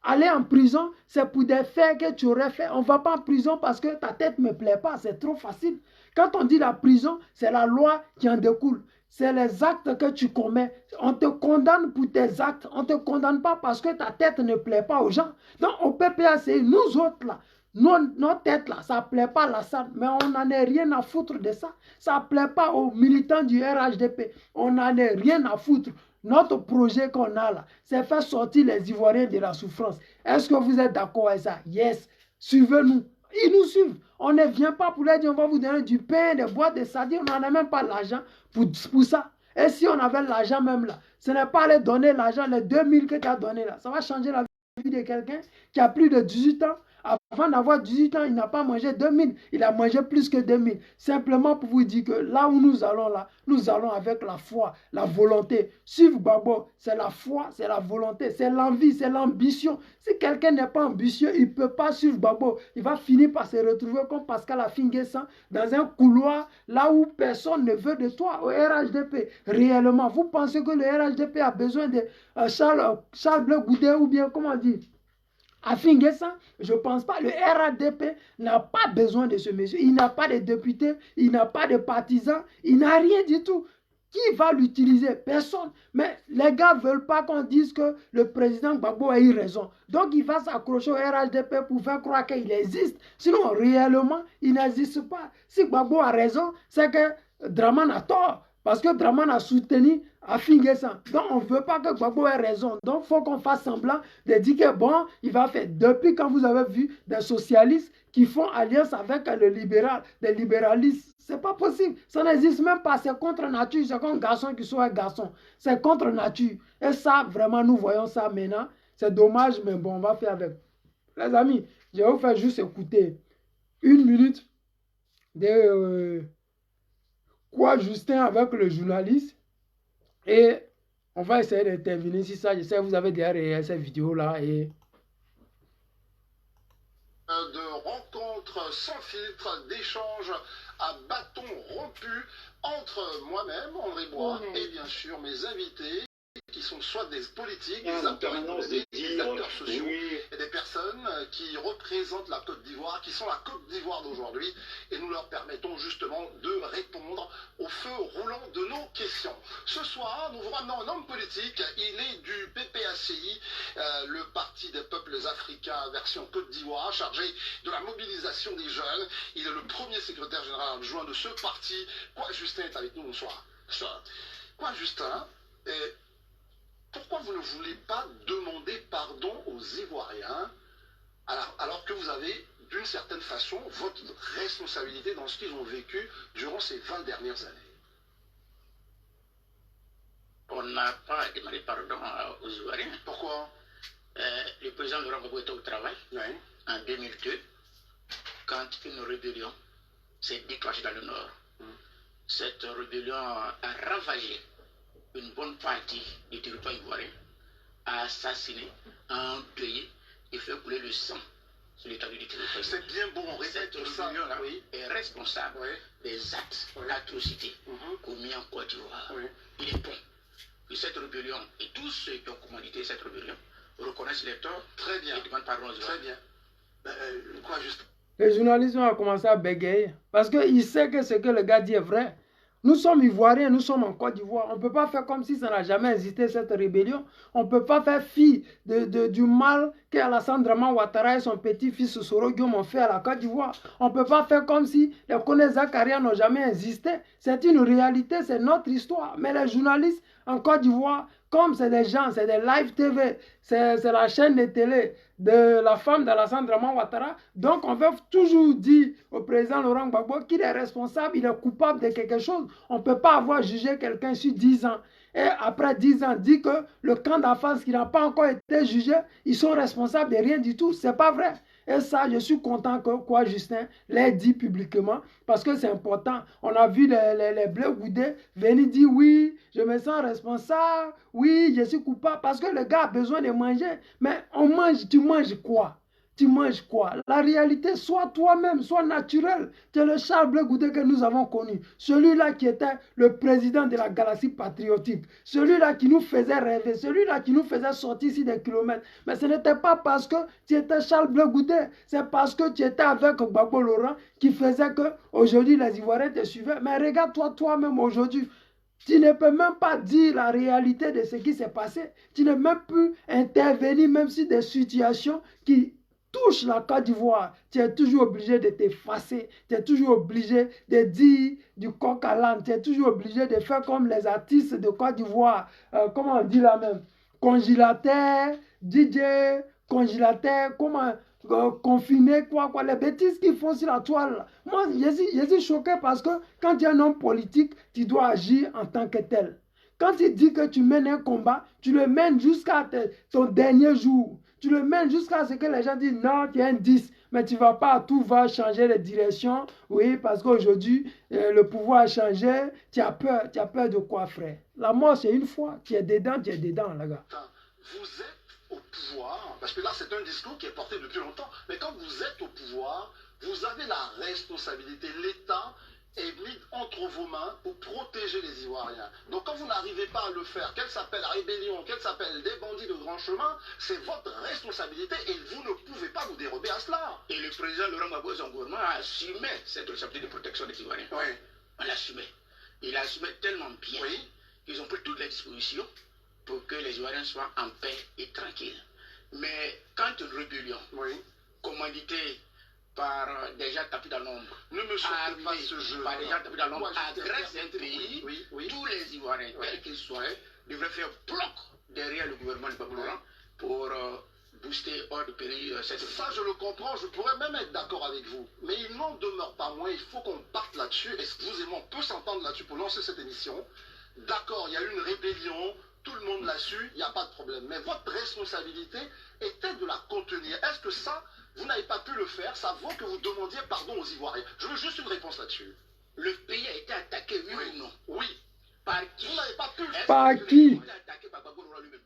Aller en prison, c'est pour des faits que tu aurais fait. On ne va pas en prison parce que ta tête ne me plaît pas. C'est trop facile. Quand on dit la prison, c'est la loi qui en découle. C'est les actes que tu commets. On te condamne pour tes actes. On ne te condamne pas parce que ta tête ne plaît pas aux gens. Donc, au PPACI, nous autres, là, nos têtes, là, ça ne plaît pas à Alassane. Mais on n'en a rien à foutre de ça. Ça ne plaît pas aux militants du RHDP. On n'en a rien à foutre. Notre projet qu'on a là, c'est faire sortir les Ivoiriens de la souffrance. Est-ce que vous êtes d'accord avec ça? Yes. Suivez-nous. Ils nous suivent. On ne vient pas pour leur dire on va vous donner du pain, des boîtes, des sardines. On n'en a même pas l'argent pour ça. Et si on avait l'argent même là, ce n'est pas aller donner l'argent, les 2000 que tu as donné là. Ça va changer la vie de quelqu'un qui a plus de 18 ans. Avant d'avoir 18 ans, il n'a pas mangé 2000. Il a mangé plus que 2000. Simplement pour vous dire que là où nous allons là, nous allons avec la foi, la volonté. Suivre Gbagbo, c'est la foi, c'est la volonté, c'est l'envie, c'est l'ambition. Si quelqu'un n'est pas ambitieux, il ne peut pas suivre Gbagbo. Il va finir par se retrouver comme Pascal Affi-N'Guessan dans un couloir là où personne ne veut de toi, au RHDP. Réellement, vous pensez que le RHDP a besoin de Charles Bleu Goudet ou bien, comment on dit, Affi-N'Guessan, je ne pense pas. Le RADP n'a pas besoin de ce monsieur. Il n'a pas de députés, il n'a pas de partisans, il n'a rien du tout. Qui va l'utiliser? Personne. Mais les gars ne veulent pas qu'on dise que le président Gbagbo a eu raison. Donc il va s'accrocher au RHDP pour faire croire qu'il existe. Sinon, réellement, il n'existe pas. Si Gbagbo a raison, c'est que Draman a tort. Parce que Draman a soutenu Affi-N'Guessan. Donc, on ne veut pas que Gbagbo ait raison. Donc, il faut qu'on fasse semblant de dire que, bon, il va faire. Depuis quand vous avez vu des socialistes qui font alliance avec le libéral, des libéralistes, ce n'est pas possible. Ça n'existe même pas. C'est contre nature. C'est comme un garçon qui soit un garçon. C'est contre nature. Et ça, vraiment, nous voyons ça maintenant. C'est dommage, mais bon, on va faire avec. Les amis, je vais vous faire juste écouter 1 minute de... quoi Justin avec le journaliste et on va essayer d'intervenir si ça. Je sais que vous avez derrière cette vidéo là et de rencontres sans filtre, d'échanges à bâton rompu entre moi-même, André Bois, et bien sûr mes invités qui sont soit des politiques, des acteurs économiques, des acteurs sociaux, et des personnes qui représentent la Côte d'Ivoire, qui sont la Côte d'Ivoire d'aujourd'hui, et nous leur permettons justement de répondre au feu roulant de nos questions. Ce soir, nous vous ramenons un homme politique, il est du PPACI, le Parti des peuples africains version Côte d'Ivoire, chargé de la mobilisation des jeunes. Il est le premier secrétaire général adjoint de ce parti. Quoi, Justin est avec nous, bonsoir. Quoi, Justin, pourquoi vous ne voulez pas demander pardon aux Ivoiriens alors que vous avez, d'une certaine façon, votre responsabilité dans ce qu'ils ont vécu durant ces 20 dernières années? On n'a pas demandé pardon aux Ivoiriens. Pourquoi? Le président Laurent Gbagbo était au travail en 2002 quand une rébellion s'est déclenchée dans le Nord. Cette rébellion a ravagé une bonne partie du territoire ivoirien. a assassiné, a endeuillé et fait couler le sang sur l'étendue du territoire. C'est bien bon, on répète Cette ça. rébellion-là Oui. est responsable des actes d'atrocité commis en Côte d'Ivoire. Il est bon que cette rébellion et tous ceux qui ont commandité cette rébellion reconnaissent les torts. Très bien. Et demandent pardon aux Très bien. Quoi juste? Les journalistes ont commencé à bégayer parce qu'ils savent que ce que le gars dit est vrai. Nous sommes Ivoiriens, nous sommes en Côte d'Ivoire. On ne peut pas faire comme si ça n'a jamais existé, cette rébellion. On ne peut pas faire fi du mal qu'Alassane Draman Ouattara et son petit-fils Soro Guillaume ont fait à la Côte d'Ivoire. On ne peut pas faire comme si les Kone Zakaria n'ont jamais existé. C'est une réalité, c'est notre histoire. Mais les journalistes en Côte d'Ivoire, comme c'est des gens, c'est des live TV, c'est la chaîne de télé de la femme d'Alassane Draman Ouattara. Donc on veut toujours dire au président Laurent Gbagbo qu'il est responsable, il est coupable de quelque chose. On ne peut pas avoir jugé quelqu'un sur 10 ans. Et après 10 ans, dit que le camp d'enfance qui n'a pas encore été jugé, ils sont responsables de rien du tout. Ce n'est pas vrai. Et ça, je suis content que quoi Justin l'ait dit publiquement parce que c'est important. On a vu les Bleu Goudé venir dire oui, je me sens responsable, oui, je suis coupable parce que le gars a besoin de manger. Mais on mange, tu manges quoi? Tu manges quoi? La réalité, soit toi-même, soit naturelle. C'est le Charles Bleu Goudé que nous avons connu. Celui-là qui était le président de la galaxie patriotique. Celui-là qui nous faisait rêver. Celui-là qui nous faisait sortir ici des kilomètres. Mais ce n'était pas parce que tu étais Charles Bleu Goudé. C'est parce que tu étais avec Gbagbo Laurent qui faisait que aujourd'hui les Ivoiriens te suivaient. Mais regarde-toi toi-même aujourd'hui. Tu ne peux même pas dire la réalité de ce qui s'est passé. Tu ne peux même plus intervenir même sur des situations qui touche la Côte d'Ivoire, tu es toujours obligé de t'effacer, tu es toujours obligé de dire du coq à l'âne, tu es toujours obligé de faire comme les artistes de Côte d'Ivoire, comment on dit là même, congélateur, DJ, congélateur, comment confiné, quoi, les bêtises qu'ils font sur la toile. Moi, je suis choqué parce que quand tu es un homme politique, tu dois agir en tant que tel. Quand tu dis que tu mènes un combat, tu le mènes jusqu'à ton dernier jour. Tu le mènes jusqu'à ce que les gens disent non, tu es un 10, mais tu ne vas pas, tout va changer de direction. Oui, parce qu'aujourd'hui, le pouvoir a changé. Tu as peur de quoi, frère? La mort, c'est une fois. Tu es dedans, là, gars. Vous êtes au pouvoir, parce que là, c'est un discours qui est porté depuis longtemps, mais quand vous êtes au pouvoir, vous avez la responsabilité. L'État est mis entre vos mains pour protéger les Ivoiriens. Donc quand vous n'arrivez pas à le faire, qu'elle s'appelle rébellion, qu'elle s'appelle des bandits de grand chemin, c'est votre responsabilité et vous ne pouvez pas vous dérober à cela. Et le président Laurent Gbagbo et son gouvernement a assumé cette responsabilité de protection des Ivoiriens. Oui. On l'assumait. Il l'assumait tellement bien qu'ils ont pris toutes les dispositions pour que les Ivoiriens soient en paix et tranquilles. Mais quand une rébellion commanditée par des gens tapis dans l'ombre, ne me sortez pas ce jeu. Par des gens tapis dans l'ombre, agresse un pays, tous les Ivoiriens, quels qu'ils soient, devraient faire bloc derrière le gouvernement de Gbagbo Laurent pour booster hors de péril cette rébellion. Ça, je le comprends, je pourrais même être d'accord avec vous. Mais il n'en demeure pas moins, il faut qu'on parte là-dessus. Excusez-moi, on peut s'entendre là-dessus pour lancer cette émission. D'accord, il y a eu une rébellion, tout le monde l'a su, il n'y a pas de problème. Mais votre responsabilité était de la contenir. Est-ce que ça, vous n'avez pas pu le faire? Ça vaut que vous demandiez pardon aux Ivoiriens. Je veux juste une réponse là-dessus. Le pays a été attaqué, oui ou non? Oui. Par qui? Vous n'avez pas pu le faire. Par qui? Attaqué par Gbagbo Laurent lui-même.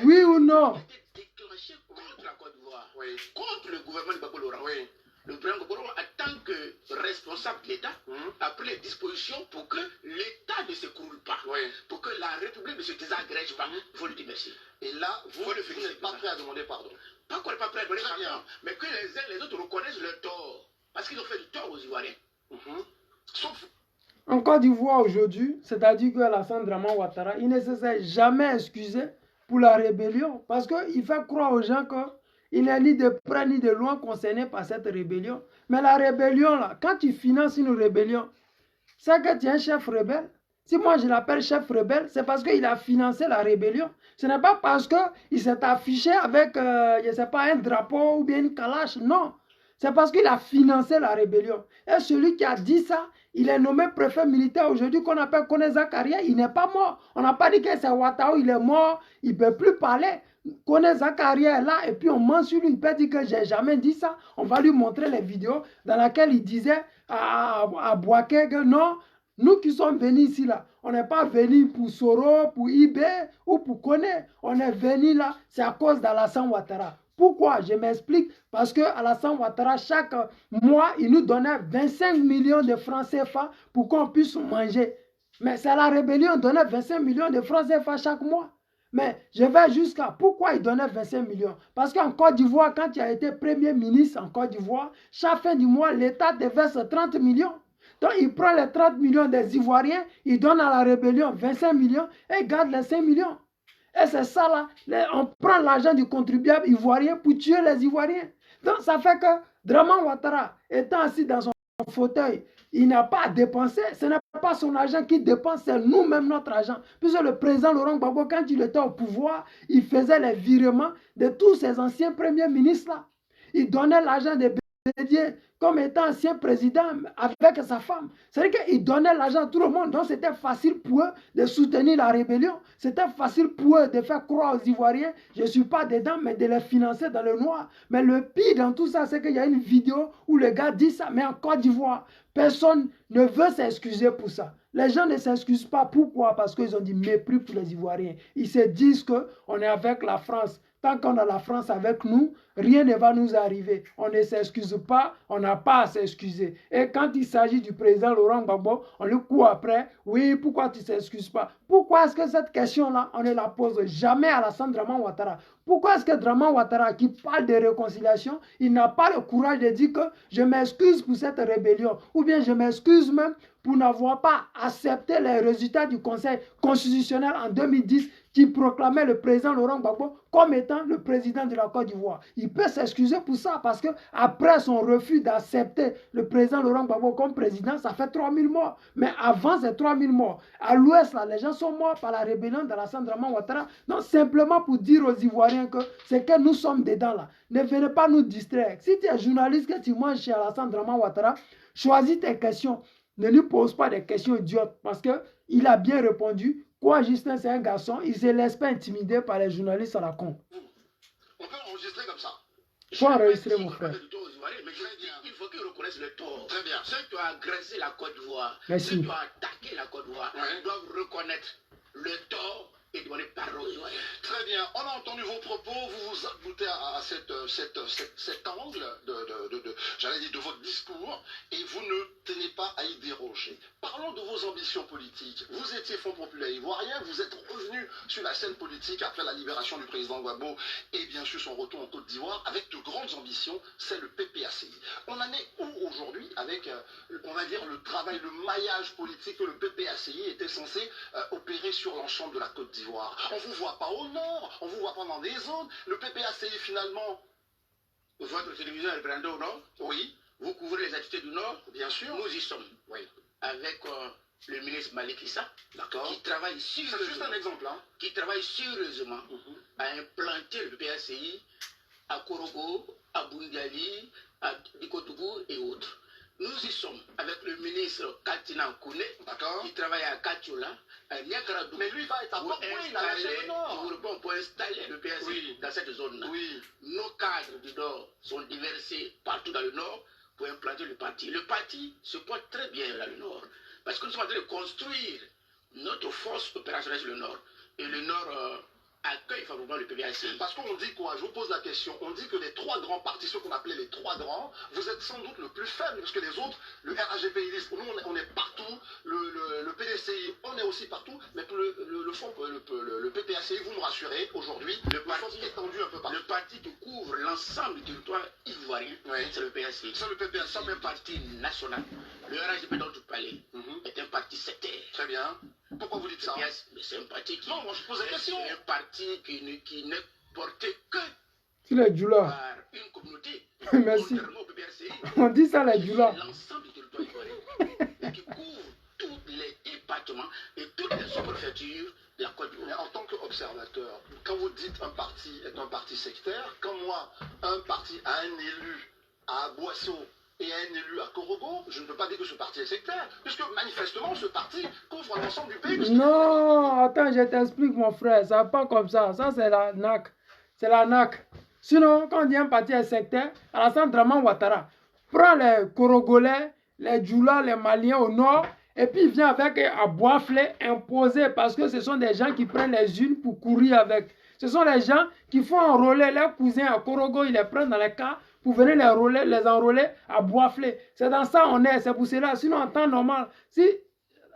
Oui ou non? Ça a été déclenché contre la Côte d'Ivoire, contre le gouvernement de Gbagbo Laurent. Le président Gbagbo Laurent, en tant que responsable de l'État, a pris les dispositions pour que l'État ne s'écroule pas, pour que la République ne se désagrège pas. Il faut lui dire merci. Et là, vous n'êtes pas prêt à demander pardon. Pas qu'on n'est pas prêt à demander pardon, mais que les uns et les autres reconnaissent leur tort. Parce qu'ils ont fait du tort aux Ivoiriens. Sauf... En Côte d'Ivoire aujourd'hui, c'est-à-dire que Alassane Draman Ouattara, il ne s'est jamais excusé pour la rébellion parce qu'il fait croire aux gens qu'il n'est ni de près ni de loin concerné par cette rébellion. Mais la rébellion, là, quand tu finances une rébellion, c'est que tu es un chef rebelle. Si moi je l'appelle chef rebelle, c'est parce qu'il a financé la rébellion. Ce n'est pas parce qu'il s'est affiché avec, je ne sais pas, un drapeau ou bien une calache. Non. C'est parce qu'il a financé la rébellion. Et celui qui a dit ça, il est nommé préfet militaire aujourd'hui qu'on appelle Kone Zakaria. Il n'est pas mort. On n'a pas dit que c'est Ouattara, il est mort. Il ne peut plus parler. Kone Zakaria est là et puis on ment sur lui. Il peut dire que j'ai jamais dit ça. On va lui montrer les vidéos dans lesquelles il disait à Bouaké que non, Nous qui sommes venus ici, là, on n'est pas venus pour Soro, pour Ibé ou pour Kone. On est venus là, c'est à cause d'Alassane Ouattara. Pourquoi? Je m'explique. Parce que Alassane Ouattara, chaque mois, il nous donnait 25 millions de francs CFA pour qu'on puisse manger. Mais c'est la rébellion, on donnait 25 millions de francs CFA chaque mois. Mais je vais jusqu'à... Pourquoi il donnait 25 millions? Parce qu'en Côte d'Ivoire, quand il a été Premier ministre en Côte d'Ivoire, chaque fin du mois, l'État te verse 30 millions. Donc, il prend les 30 millions des Ivoiriens, il donne à la rébellion 25 millions et garde les 5 millions. Et c'est ça là, on prend l'argent du contribuable ivoirien pour tuer les Ivoiriens. Donc, ça fait que Draman Ouattara, étant assis dans son fauteuil, il n'a pas à dépenser. Ce n'est pas son argent qu'il dépense, c'est nous-mêmes notre argent. Puisque le président Laurent Gbagbo, quand il était au pouvoir, il faisait les virements de tous ces anciens premiers ministres-là. Il donnait l'argent des Bédier comme étant ancien président avec sa femme. C'est-à-dire qu'il donnait l'argent à tout le monde. Donc c'était facile pour eux de soutenir la rébellion. C'était facile pour eux de faire croire aux Ivoiriens, je ne suis pas dedans, mais de les financer dans le noir. Mais le pire dans tout ça, c'est qu'il y a une vidéo où le gars dit ça, mais en Côte d'Ivoire, personne ne veut s'excuser pour ça. Les gens ne s'excusent pas. Pourquoi? Parce qu'ils ont du mépris pour les Ivoiriens. Ils se disent qu'on est avec la France. Tant qu'on a la France avec nous, rien ne va nous arriver. On ne s'excuse pas, on n'a pas à s'excuser. Et quand il s'agit du président Laurent Gbagbo, on le court après. Oui, pourquoi tu ne t'excuses pas? Pourquoi est-ce que cette question-là, on ne la pose jamais à Alassane Draman Ouattara? Pourquoi est-ce que Draman Ouattara, qui parle de réconciliation, il n'a pas le courage de dire que je m'excuse pour cette rébellion, ou bien je m'excuse même pour n'avoir pas accepté les résultats du Conseil constitutionnel en 2010 qui proclamait le président Laurent Gbagbo comme étant le président de la Côte d'Ivoire. Il peut s'excuser pour ça parce que après son refus d'accepter le président Laurent Gbagbo comme président, ça fait 3000 morts. Mais avant ces 3000 morts, à l'ouest, les gens sont morts par la rébellion d'Alassane Draman Ouattara. Donc simplement pour dire aux Ivoiriens que c'est que nous sommes dedans là. Ne venez pas nous distraire. Si tu es journaliste que tu manges chez Alassane Draman Ouattara, choisis tes questions. Ne lui pose pas des questions idiotes parce qu'il a bien répondu. Quoi, Justin, c'est un garçon, il ne se laisse pas intimider par les journalistes à la con. On peut enregistrer comme ça. Faut enregistrer, mon frère. Mais il faut qu'ils reconnaissent le tort. Très bien. Ceux qui ont agressé la Côte d'Ivoire, Merci. ceux qui ont attaqué la Côte d'Ivoire, doivent reconnaître le tort et demander pardon aux Ivoiriens. Très bien. On a entendu vos propos. Vous vous aboutez à cet angle j'allais dire, de votre discours et vous ne tenez pas à y déroger. Parlons de vos ambitions politiques. Vous étiez Front populaire ivoirien. Vous êtes revenu sur la scène politique après la libération du président Gbagbo et bien sûr son retour en Côte d'Ivoire avec de grandes ambitions. C'est le PPACI. On en est où aujourd'hui avec, on va dire, le travail, le maillage politique que le PPACI était censé opérer sur l'ensemble de la Côte d'Ivoire? On ne vous voit pas au nord, on ne vous voit pas dans des zones. Le PPACI finalement... Votre télévision est brandée au nord? Oui. Vous couvrez les activités du nord? Bien sûr. Nous y sommes. Oui. Avec le ministre Malik Issa, D'accord. qui travaille C'est juste sérieusement, un exemple, hein. qui travaille sérieusement à implanter le PPACI à Korogo, à Bungali, à Dikotougou et autres. Nous y sommes avec le ministre Katina Kouné, qui travaille à Katiola, à Niakaradou. Mais lui va être à Port-Pouille, il a lâché le nord. Pour installer le PSI dans cette zone-là. Oui. Nos cadres du nord sont diversifiés partout dans le nord pour implanter le parti. Le parti se porte très bien dans le nord parce que nous sommes en train de construire notre force opérationnelle sur le nord. Et le nord accueille favorablement le PPACI. Parce qu'on dit quoi? Je vous pose la question. On dit que les trois grands partis, ceux qu'on appelait les trois grands, vous êtes sans doute le plus faible, parce que les autres, le RAGPI, nous on est partout, le PDCI, on est aussi partout, mais pour le PPACI, vous me rassurez, aujourd'hui, le parti est étendu un peu partout. Le parti qui couvre l'ensemble du territoire ivoirien, c'est le PPACI. C'est le PPACI. Nous sommes un parti national. Le RAGP dont tu parlais est un parti sectaire. Très bien. Pourquoi vous dites ça? C'est un parti qui... Non, moi je pose la question. C'est un parti qui n'est porté que les Djoula. par une communauté. Merci. Contrairement au PPACI, On dit ça, les Djoula. l'ensemble du territoire ivoirien et qui couvre tous les départements et toutes les sous-préfectures de la Côte d'Ivoire. Mais en tant qu'observateur, quand vous dites un parti est un parti sectaire, quand moi, un parti a un élu à Boisseau et un élu à Korogo, je ne peux pas dire que ce parti est sectaire, puisque manifestement ce parti couvre l'ensemble du pays. Non, attends, je t'explique mon frère, ça n'est pas comme ça. Ça c'est la NAC. C'est la NAC. Sinon, quand on dit un parti est sectaire, Alassane Draman Ouattara prend les Korogolais, les Djoula, les Maliens au nord et puis il vient avec un boiflet imposé parce que ce sont des gens qui prennent les unes pour courir avec. Ce sont les gens qui font enrôler leurs cousins à Korogo, ils les prennent dans les cas pour venir les enrôler à boifler. C'est dans ça on est, c'est pour cela. Sinon en temps normal, si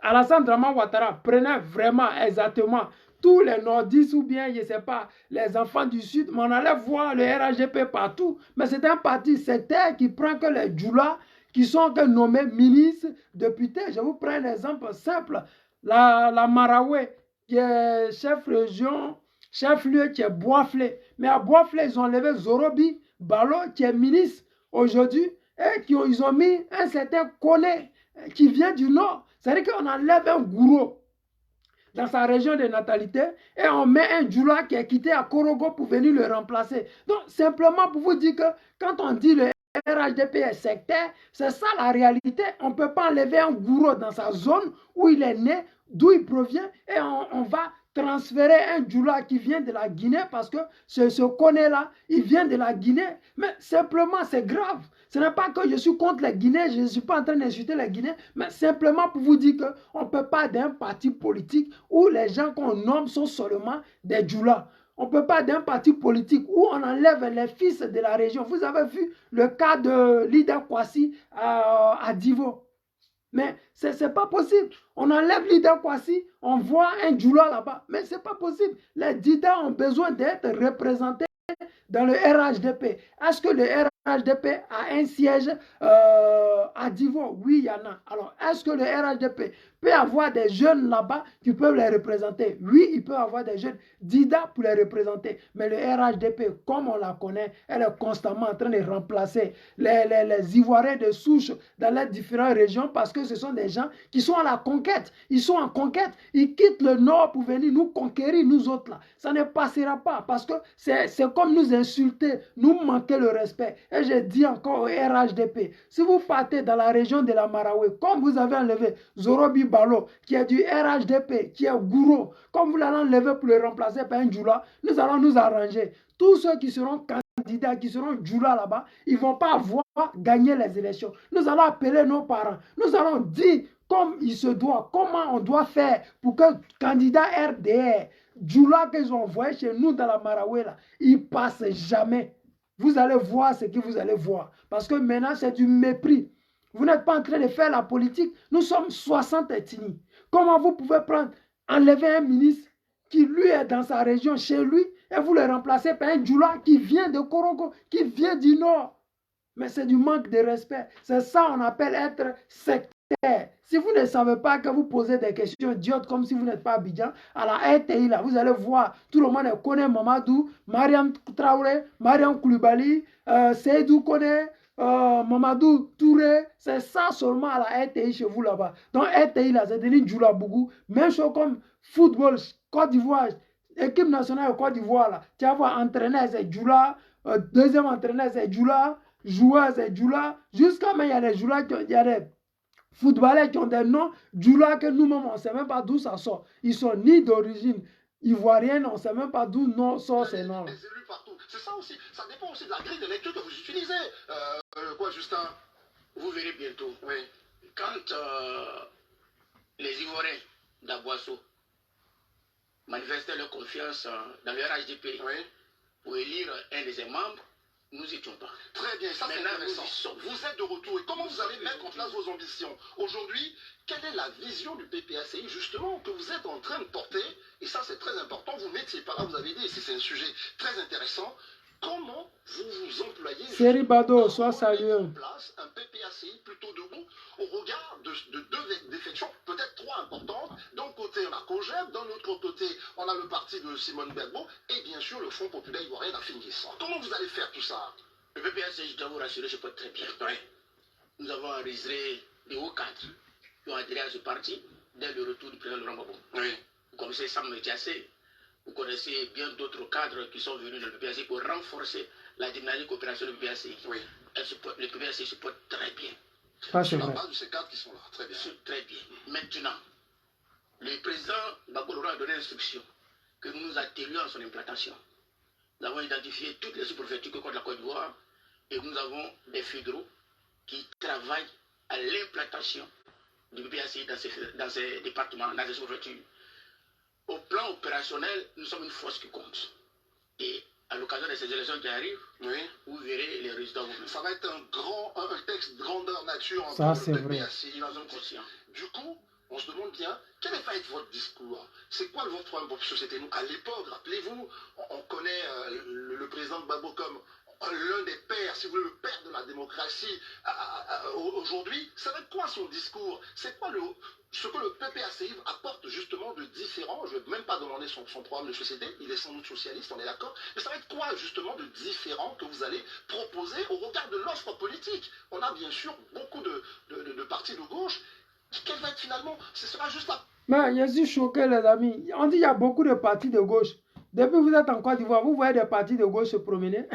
Alassane Draman Ouattara prenait vraiment exactement tous les nordistes ou bien, je ne sais pas, les enfants du Sud, mais on allait voir le RHDP partout. Mais c'est un parti sectaire qui prend que les djoulas qui sont nommés ministres, députés. Je vous prends un exemple simple. La Maraoué, qui est chef région, chef-lieu, qui est Boiflé. Mais à Boiflé, ils ont enlevé Zorobi Balo, qui est ministre aujourd'hui, et ils ont mis un certain Kone, qui vient du Nord. C'est-à-dire qu'on enlève un gourou dans sa région de natalité et on met un djoula qui est quitté à Korogo pour venir le remplacer. Donc, simplement pour vous dire que quand on dit le RHDP est sectaire, c'est ça la réalité. On ne peut pas enlever un gourou dans sa zone où il est né, d'où il provient, et on va transférer un djoula qui vient de la Guinée parce que ce Koné-là, il vient de la Guinée. Mais simplement, c'est grave. Ce n'est pas que je suis contre les Guinéens, je ne suis pas en train d'insulter les Guinéens, mais simplement pour vous dire qu'on ne peut pas d'un parti politique où les gens qu'on nomme sont seulement des djoulas. On ne peut pas d'un parti politique où on enlève les fils de la région. Vous avez vu le cas de Lida Kwasi à Divo. Mais ce n'est pas possible. On enlève Lida Kwasi, on voit un djoula là-bas. Mais ce n'est pas possible. Les Dida ont besoin d'être représentés dans le RHDP. Est-ce que le RHDP a un siège à Divo? Oui, il y en a. Alors, est-ce que le RHDP peut avoir des jeunes là-bas qui peuvent les représenter? Oui, il peut avoir des jeunes Dida pour les représenter. Mais le RHDP, comme on la connaît, elle est constamment en train de remplacer les Ivoiriens de souche dans les différentes régions parce que ce sont des gens qui sont à la conquête. Ils sont en conquête. Ils quittent le Nord pour venir nous conquérir, nous autres là. Ça ne passera pas parce que c'est comme nous insulter, nous manquer le respect. Et je dis encore au RHDP, si vous partez dans la région de la Maraoué, comme vous avez enlevé Zorobi Balo, qui est du RHDP, qui est gourou, comme vous l'allez enlever pour le remplacer par un djoula, nous allons nous arranger. Tous ceux qui seront candidats, qui seront djoula là-bas, ils ne vont pas avoir gagné les élections. Nous allons appeler nos parents. Nous allons dire comme il se doit, comment on doit faire pour que le candidat RDR, djoula qu'ils ont envoyé chez nous dans la Maraoué, là, il ne passe jamais. Vous allez voir ce que vous allez voir. Parce que maintenant, c'est du mépris. Vous n'êtes pas en train de faire la politique. Nous sommes 60 ethnies. Comment vous pouvez enlever un ministre qui, lui, est dans sa région, chez lui, et vous le remplacez par un djoula qui vient de Korogo, qui vient du Nord? Mais c'est du manque de respect. C'est ça qu'on appelle être sectaire. Si vous ne savez pas que vous posez des questions idiotes comme si vous n'êtes pas Abidjan, à la RTI, là, vous allez voir, tout le monde connaît Mamadou, Mariam Traoré, Mariam Koulibaly, Seydou connaît, Mamadou Touré, c'est ça seulement à la RTI chez vous là-bas. Donc RTI, là, c'est devenu Djoula Bougou. Même chose comme football, Côte d'Ivoire, équipe nationale de Côte d'Ivoire, là, tu vas voir entraîneur, c'est Djoula, deuxième entraîneur, c'est Djoula, joueur, c'est Djoula, jusqu'à même il y a des Djoula, il y a des footballeurs qui ont des noms djoula que nous-mêmes, on ne sait même pas d'où ça sort. Ils sont ni d'origine ivoirienne, on ne sait même pas d'où sort ces noms. Les élus partout. C'est ça aussi. Ça dépend aussi de la grille de lecture que vous utilisez. Quoi, Justin? Vous verrez bientôt. Oui. Quand les Ivoiriens d'Aboisseau manifestaient leur confiance dans le RHDP pour élire un de ses membres, nous n'y étions pas. Très bien, ça c'est intéressant. Vous êtes de retour. Et comment vous allez mettre en place vos ambitions? Aujourd'hui, quelle est la vision du PPACI justement que vous êtes en train de porter? Et ça c'est très important, vous n'étiez pas là, vous avez dit, c'est un sujet très intéressant. Comment vous vous employez Série Bado, soit salué. en place un PPACI plutôt debout au regard de deux défections, peut-être trop importantes. D'un côté, on a COGEP, d'un autre côté, on a le parti de Simone Bergbo et bien sûr le Front populaire ivoirien d'Affinguissant. Comment vous allez faire tout ça? Le PPACI, je dois vous rassurer, je peux très bien. Nous avons enregistré des hauts cadres qui ont adhéré à ce parti dès le retour du président Laurent Gbagbo. Vous connaissez Sam Diassé. Vous connaissez bien d'autres cadres qui sont venus dans le PPACI pour renforcer la dynamique opérationnelle du PPACI. Le PPACI se porte très bien. C'est la base de ces cadres qui sont là. Très bien. Très bien. Maintenant, le président Gbagbo a donné l'instruction que nous nous attelions à son implantation. Nous avons identifié toutes les sous-préfectures que compte la Côte d'Ivoire et nous avons des fédéraux qui travaillent à l'implantation du PPACI dans ces départements, dans ces sous-préfectures. Au plan opérationnel, nous sommes une force qui compte. Et à l'occasion de ces élections qui arrivent, oui, vous verrez les résultats. Ça va être un texte grandeur nature entre ça, le PPACI. Nous sommes conscients. Du coup, on se demande bien, quel va être votre discours? C'est quoi votre problème pour la société? À l'époque, rappelez-vous, on connaît le président Gbagbo comme l'un des pères, si vous voulez, le père de la démocratie. Aujourd'hui, ça va être quoi son discours? C'est quoi ce que le PPACI apporte justement de différent? Je ne vais même pas demander son programme de société, il est sans doute socialiste, on est d'accord. Mais ça va être quoi justement de différent que vous allez proposer au regard de l'offre politique? On a bien sûr beaucoup de partis de gauche. Quel va être finalement? Ce sera juste la... Mais je suis choqué, les amis. On dit qu'il y a beaucoup de partis de gauche. Depuis que vous êtes en Côte d'Ivoire, vous voyez des partis de gauche se promener.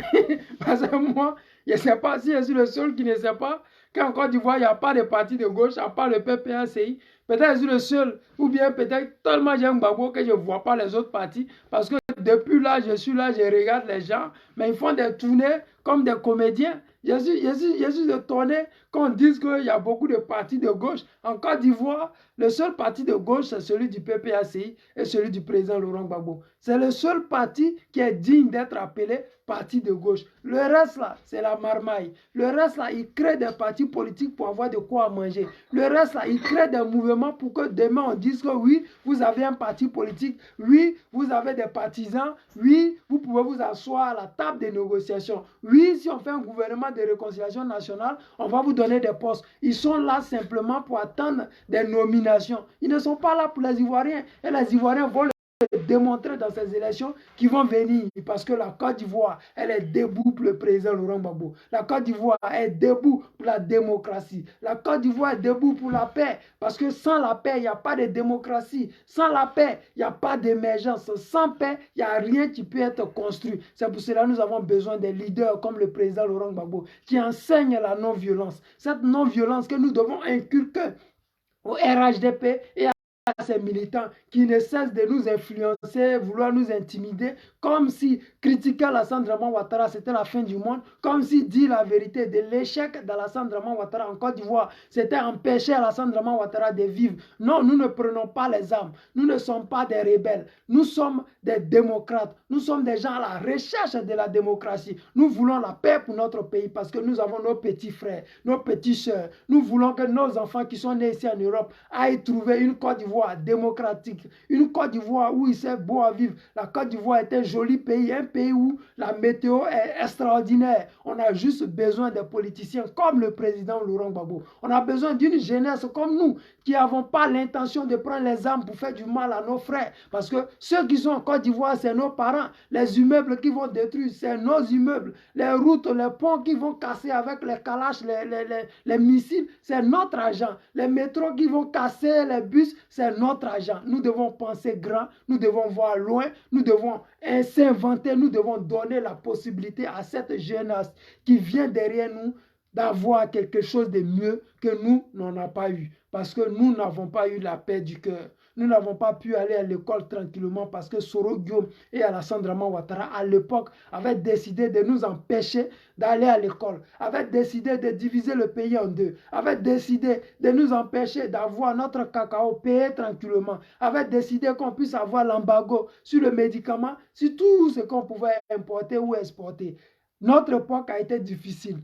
Parce que moi, je ne sais pas si je suis le seul qui ne sait pas qu'en Côte d'Ivoire, il n'y a pas de parti de gauche, à part le PPACI. Peut-être je suis le seul, ou bien peut-être tellement j'aime Gbagbo que je ne vois pas les autres partis. Parce que depuis là, je suis là, je regarde les gens, mais ils font des tournées comme des comédiens. Je suis étonné qu'on dise qu'il y a beaucoup de partis de gauche. En Côte d'Ivoire, le seul parti de gauche, c'est celui du PPACI et celui du président Laurent Gbagbo. C'est le seul parti qui est digne d'être appelé parti de gauche. Le reste là, c'est la marmaille. Le reste là, ils créent des partis politiques pour avoir de quoi manger. Le reste là, ils créent des mouvements pour que demain on dise que oui, vous avez un parti politique, oui, vous avez des partisans, oui, vous pouvez vous asseoir à la table des négociations. Oui, si on fait un gouvernement de réconciliation nationale, on va vous donner des postes. Ils sont là simplement pour attendre des nominations. Ils ne sont pas là pour les Ivoiriens. Et les Ivoiriens vont le démontrer dans ces élections qui vont venir, parce que la Côte d'Ivoire, elle est debout pour le président Laurent Gbagbo. La Côte d'Ivoire est debout pour la démocratie. La Côte d'Ivoire est debout pour la paix, parce que sans la paix, il n'y a pas de démocratie. Sans la paix, il n'y a pas d'émergence. Sans paix, il n'y a rien qui peut être construit. C'est pour cela que nous avons besoin des leaders comme le président Laurent Gbagbo, qui enseignent la non-violence. Cette non-violence que nous devons inculquer au RHDP et à ces militants qui ne cessent de nous influencer, vouloir nous intimider, comme si critiquer Alassane Dramane Ouattara c'était la fin du monde, comme si dire la vérité de l'échec d'Alassane Dramane Ouattara en Côte d'Ivoire, c'était empêcher Alassane Dramane Ouattara de vivre. Non, nous ne prenons pas les armes, nous ne sommes pas des rebelles, nous sommes des démocrates, nous sommes des gens à la recherche de la démocratie. Nous voulons la paix pour notre pays parce que nous avons nos petits frères, nos petites sœurs. Nous voulons que nos enfants qui sont nés ici en Europe aillent trouver une Côte d'Ivoire démocratique, une Côte d'Ivoire où il s'est beau à vivre. La Côte d'Ivoire est un joli pays, un pays où la météo est extraordinaire. On a juste besoin des politiciens comme le président Laurent Gbagbo. On a besoin d'une jeunesse comme nous qui n'avons pas l'intention de prendre les armes pour faire du mal à nos frères. Parce que ceux qui sont en Côte d'Ivoire, c'est nos parents. Les immeubles qui vont détruire, c'est nos immeubles. Les routes, les ponts qui vont casser avec les calaches, les missiles, c'est notre argent. Les métros qui vont casser, les bus, c'est notre argent. Nous devons penser grand, nous devons voir loin, nous devons s'inventer, nous devons donner la possibilité à cette jeunesse qui vient derrière nous d'avoir quelque chose de mieux que nous n'en avons pas eu. Parce que nous n'avons pas eu la paix du cœur. Nous n'avons pas pu aller à l'école tranquillement parce que Soro Guillaume et Alassane Dramane Ouattara, à l'époque, avaient décidé de nous empêcher d'aller à l'école, avaient décidé de diviser le pays en deux, avaient décidé de nous empêcher d'avoir notre cacao payé tranquillement, avaient décidé qu'on puisse avoir l'embargo sur le médicament, sur tout ce qu'on pouvait importer ou exporter. Notre époque a été difficile.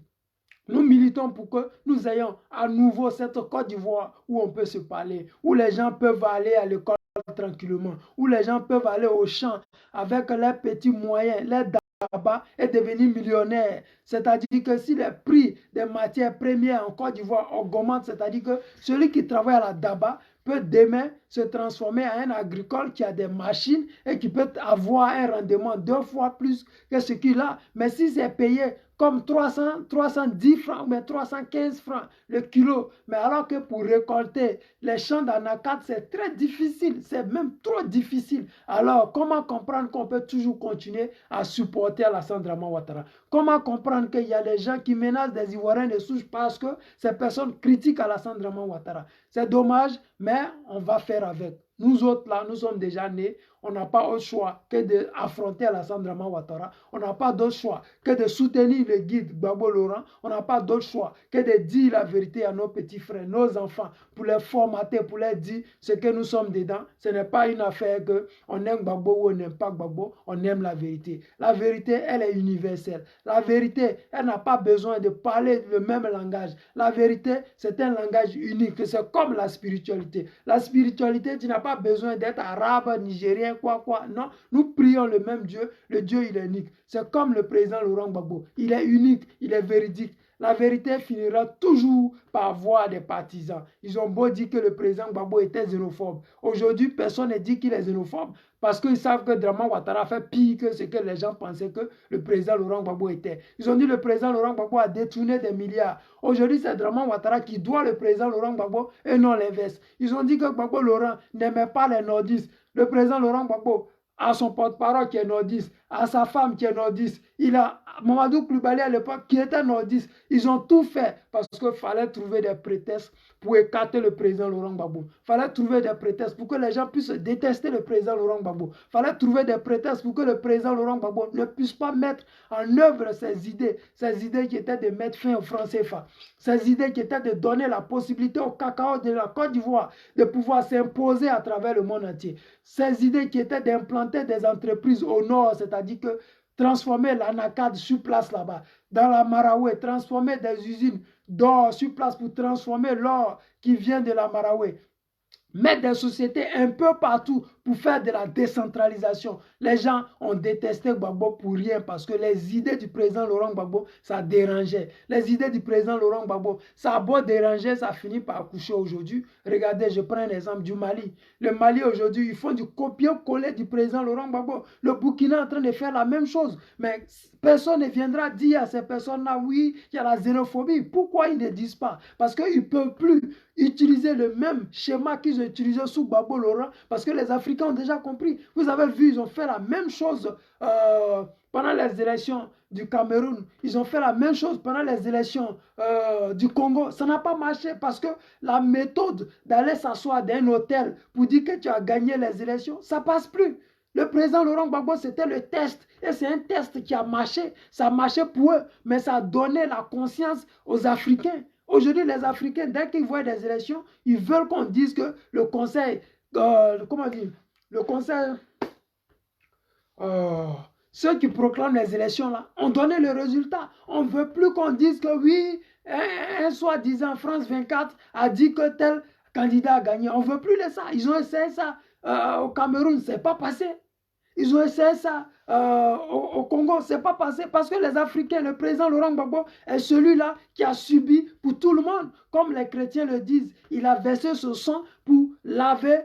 Nous militons pour que nous ayons à nouveau cette Côte d'Ivoire où on peut se parler, où les gens peuvent aller à l'école tranquillement, où les gens peuvent aller au champ avec leurs petits moyens, les daba et devenir millionnaires. C'est-à-dire que si les prix des matières premières en Côte d'Ivoire augmentent, c'est-à-dire que celui qui travaille à la daba peut demain se transformer en un agricole qui a des machines et qui peut avoir un rendement 2 fois plus que ce qu'il a. Mais si c'est payé comme 310 francs, mais 315 francs le kilo. Mais alors que pour récolter les champs d'Anakat, c'est très difficile, c'est même trop difficile. Alors, comment comprendre qu'on peut toujours continuer à supporter Alassane Dramane Ouattara? Comment comprendre qu'il y a des gens qui menacent des Ivoiriens de souche parce que ces personnes critiquent Alassane Draman Ouattara? C'est dommage, mais on va faire avec. Nous autres, là, nous sommes déjà nés. On n'a pas autre choix que d'affronter Alassane Draman Ouattara. On n'a pas d'autre choix que de soutenir le guide Gbagbo Laurent. On n'a pas d'autre choix que de dire la vérité à nos petits frères, nos enfants, pour les formater, pour leur dire ce que nous sommes dedans. Ce n'est pas une affaire qu'on aime Gbagbo ou on n'aime pas Gbagbo. On aime la vérité. La vérité, elle est universelle. La vérité, elle n'a pas besoin de parler le même langage. La vérité, c'est un langage unique. C'est comme la spiritualité. La spiritualité, tu n'as pas besoin d'être arabe, nigérien, quoi. Non, nous prions le même Dieu. Le Dieu, il est unique. C'est comme le président Laurent Gbagbo. Il est unique, il est véridique. La vérité finira toujours par avoir des partisans. Ils ont beau dire que le président Gbagbo était xénophobe. Aujourd'hui, personne ne dit qu'il est xénophobe parce qu'ils savent que Draman Ouattara fait pire que ce que les gens pensaient que le président Laurent Gbagbo était. Ils ont dit que le président Laurent Gbagbo a détourné des milliards. Aujourd'hui, c'est Draman Ouattara qui doit le président Laurent Gbagbo et non l'inverse. Ils ont dit que Gbagbo Laurent n'aimait pas les nordistes. Le président Laurent Gbagbo à son porte-parole qui est nordiste, à sa femme qui est nordiste, il a Mamadou Koulibaly à l'époque qui était nordiste. Ils ont tout fait parce qu'il fallait trouver des prétextes pour écarter le président Laurent Gbagbo. Il fallait trouver des prétextes pour que les gens puissent détester le président Laurent Gbagbo. Il fallait trouver des prétextes pour que le président Laurent Gbagbo ne puisse pas mettre en œuvre ses idées qui étaient de mettre fin au franc CFA, ces idées qui étaient de donner la possibilité au cacao de la Côte d'Ivoire de pouvoir s'imposer à travers le monde entier. Ces idées qui étaient d'implanter des entreprises au nord, c'est-à-dire que transformer l'anacade sur place là-bas, dans la Maraoué, transformer des usines d'or sur place pour transformer l'or qui vient de la Maraoué. Mettre des sociétés un peu partout pour faire de la décentralisation. Les gens ont détesté Gbagbo pour rien parce que les idées du président Laurent Gbagbo, ça dérangeait. Les idées du président Laurent Gbagbo, ça a beau déranger, ça finit par accoucher aujourd'hui. Regardez, je prends un exemple du Mali. Le Mali aujourd'hui, ils font du copier-coller du président Laurent Gbagbo. Le Burkina est en train de faire la même chose. Mais personne ne viendra dire à ces personnes-là, oui, il y a la xénophobie. Pourquoi ils ne disent pas? Parce qu'ils ne peuvent plus utiliser le même schéma qu'ils ont utilisé sous Gbagbo Laurent, parce que les Africains ont déjà compris. Vous avez vu, ils ont fait la même chose pendant les élections du Cameroun. Ils ont fait la même chose pendant les élections du Congo. Ça n'a pas marché parce que la méthode d'aller s'asseoir dans un hôtel pour dire que tu as gagné les élections, ça ne passe plus. Le président Laurent Gbagbo, c'était le test. Et c'est un test qui a marché. Ça a marché pour eux, mais ça a donné la conscience aux Africains. Aujourd'hui, les Africains, dès qu'ils voient des élections, ils veulent qu'on dise que le conseil, comment dire, le conseil, ceux qui proclament les élections là, ont donné le résultat. On ne veut plus qu'on dise que oui, un soi-disant France 24 a dit que tel candidat a gagné. On ne veut plus de ça. Ils ont essayé ça au Cameroun, ce n'est pas passé. Ils ont essayé ça au Congo, ce n'est pas passé parce que les Africains, le président Laurent Gbagbo est celui-là qui a subi pour tout le monde. Comme les chrétiens le disent, il a versé ce sang pour laver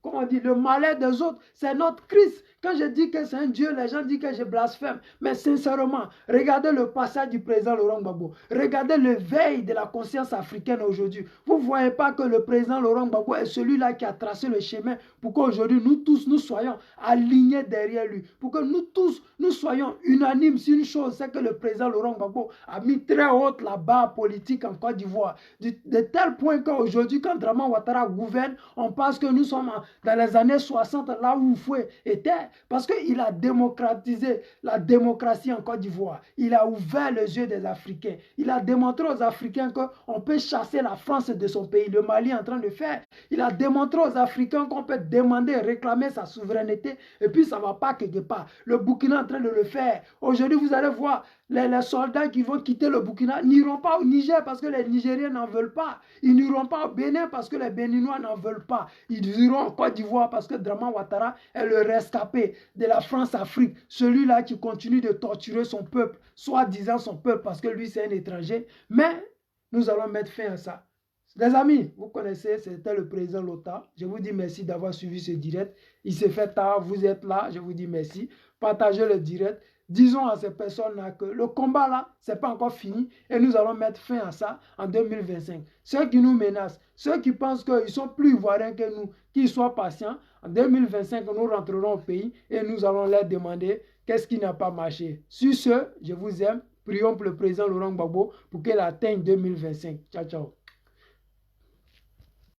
comment dire, le malheur des autres. C'est notre Christ. Quand je dis que c'est un Dieu, les gens disent que je blasphème. Mais sincèrement, regardez le passage du président Laurent Gbagbo. Regardez le veille de la conscience africaine aujourd'hui. Vous ne voyez pas que le président Laurent Gbagbo est celui-là qui a tracé le chemin pour qu'aujourd'hui, nous tous, nous soyons alignés derrière lui. Pour que nous tous, nous soyons unanimes sur une chose, c'est que le président Laurent Gbagbo a mis très haute la barre politique en Côte d'Ivoire. De tel point qu'aujourd'hui, quand Draman Ouattara gouverne, on pense que nous sommes dans les années 60, là où Foué était. Parce qu'il a démocratisé la démocratie en Côte d'Ivoire. Il a ouvert les yeux des Africains. Il a démontré aux Africains qu'on peut chasser la France de son pays. Le Mali est en train de faire. Il a démontré aux Africains qu'on peut demander, réclamer sa souveraineté. Et puis ça ne va pas quelque part. Le Burkina est en train de le faire. Aujourd'hui, vous allez voir, les soldats qui vont quitter le Burkina n'iront pas au Niger parce que les Nigériens n'en veulent pas. Ils n'iront pas au Bénin parce que les Béninois n'en veulent pas. Ils iront en Côte d'Ivoire parce que Draman Ouattara est le rescapé de la France-Afrique. Celui-là qui continue de torturer son peuple, soi-disant son peuple parce que lui c'est un étranger. Mais nous allons mettre fin à ça. Les amis, vous connaissez, c'était le président Lota. Je vous dis merci d'avoir suivi ce direct. Il s'est fait tard, vous êtes là, je vous dis merci. Partagez le direct. Disons à ces personnes-là que le combat là, ce n'est pas encore fini et nous allons mettre fin à ça en 2025. Ceux qui nous menacent, ceux qui pensent qu'ils sont plus ivoiriens que nous, qu'ils soient patients, en 2025, nous rentrerons au pays et nous allons leur demander Qu'est-ce qui n'a pas marché? Sur ce, je vous aime. Prions pour le président Laurent Gbagbo pour qu'il atteigne 2025. Ciao, ciao.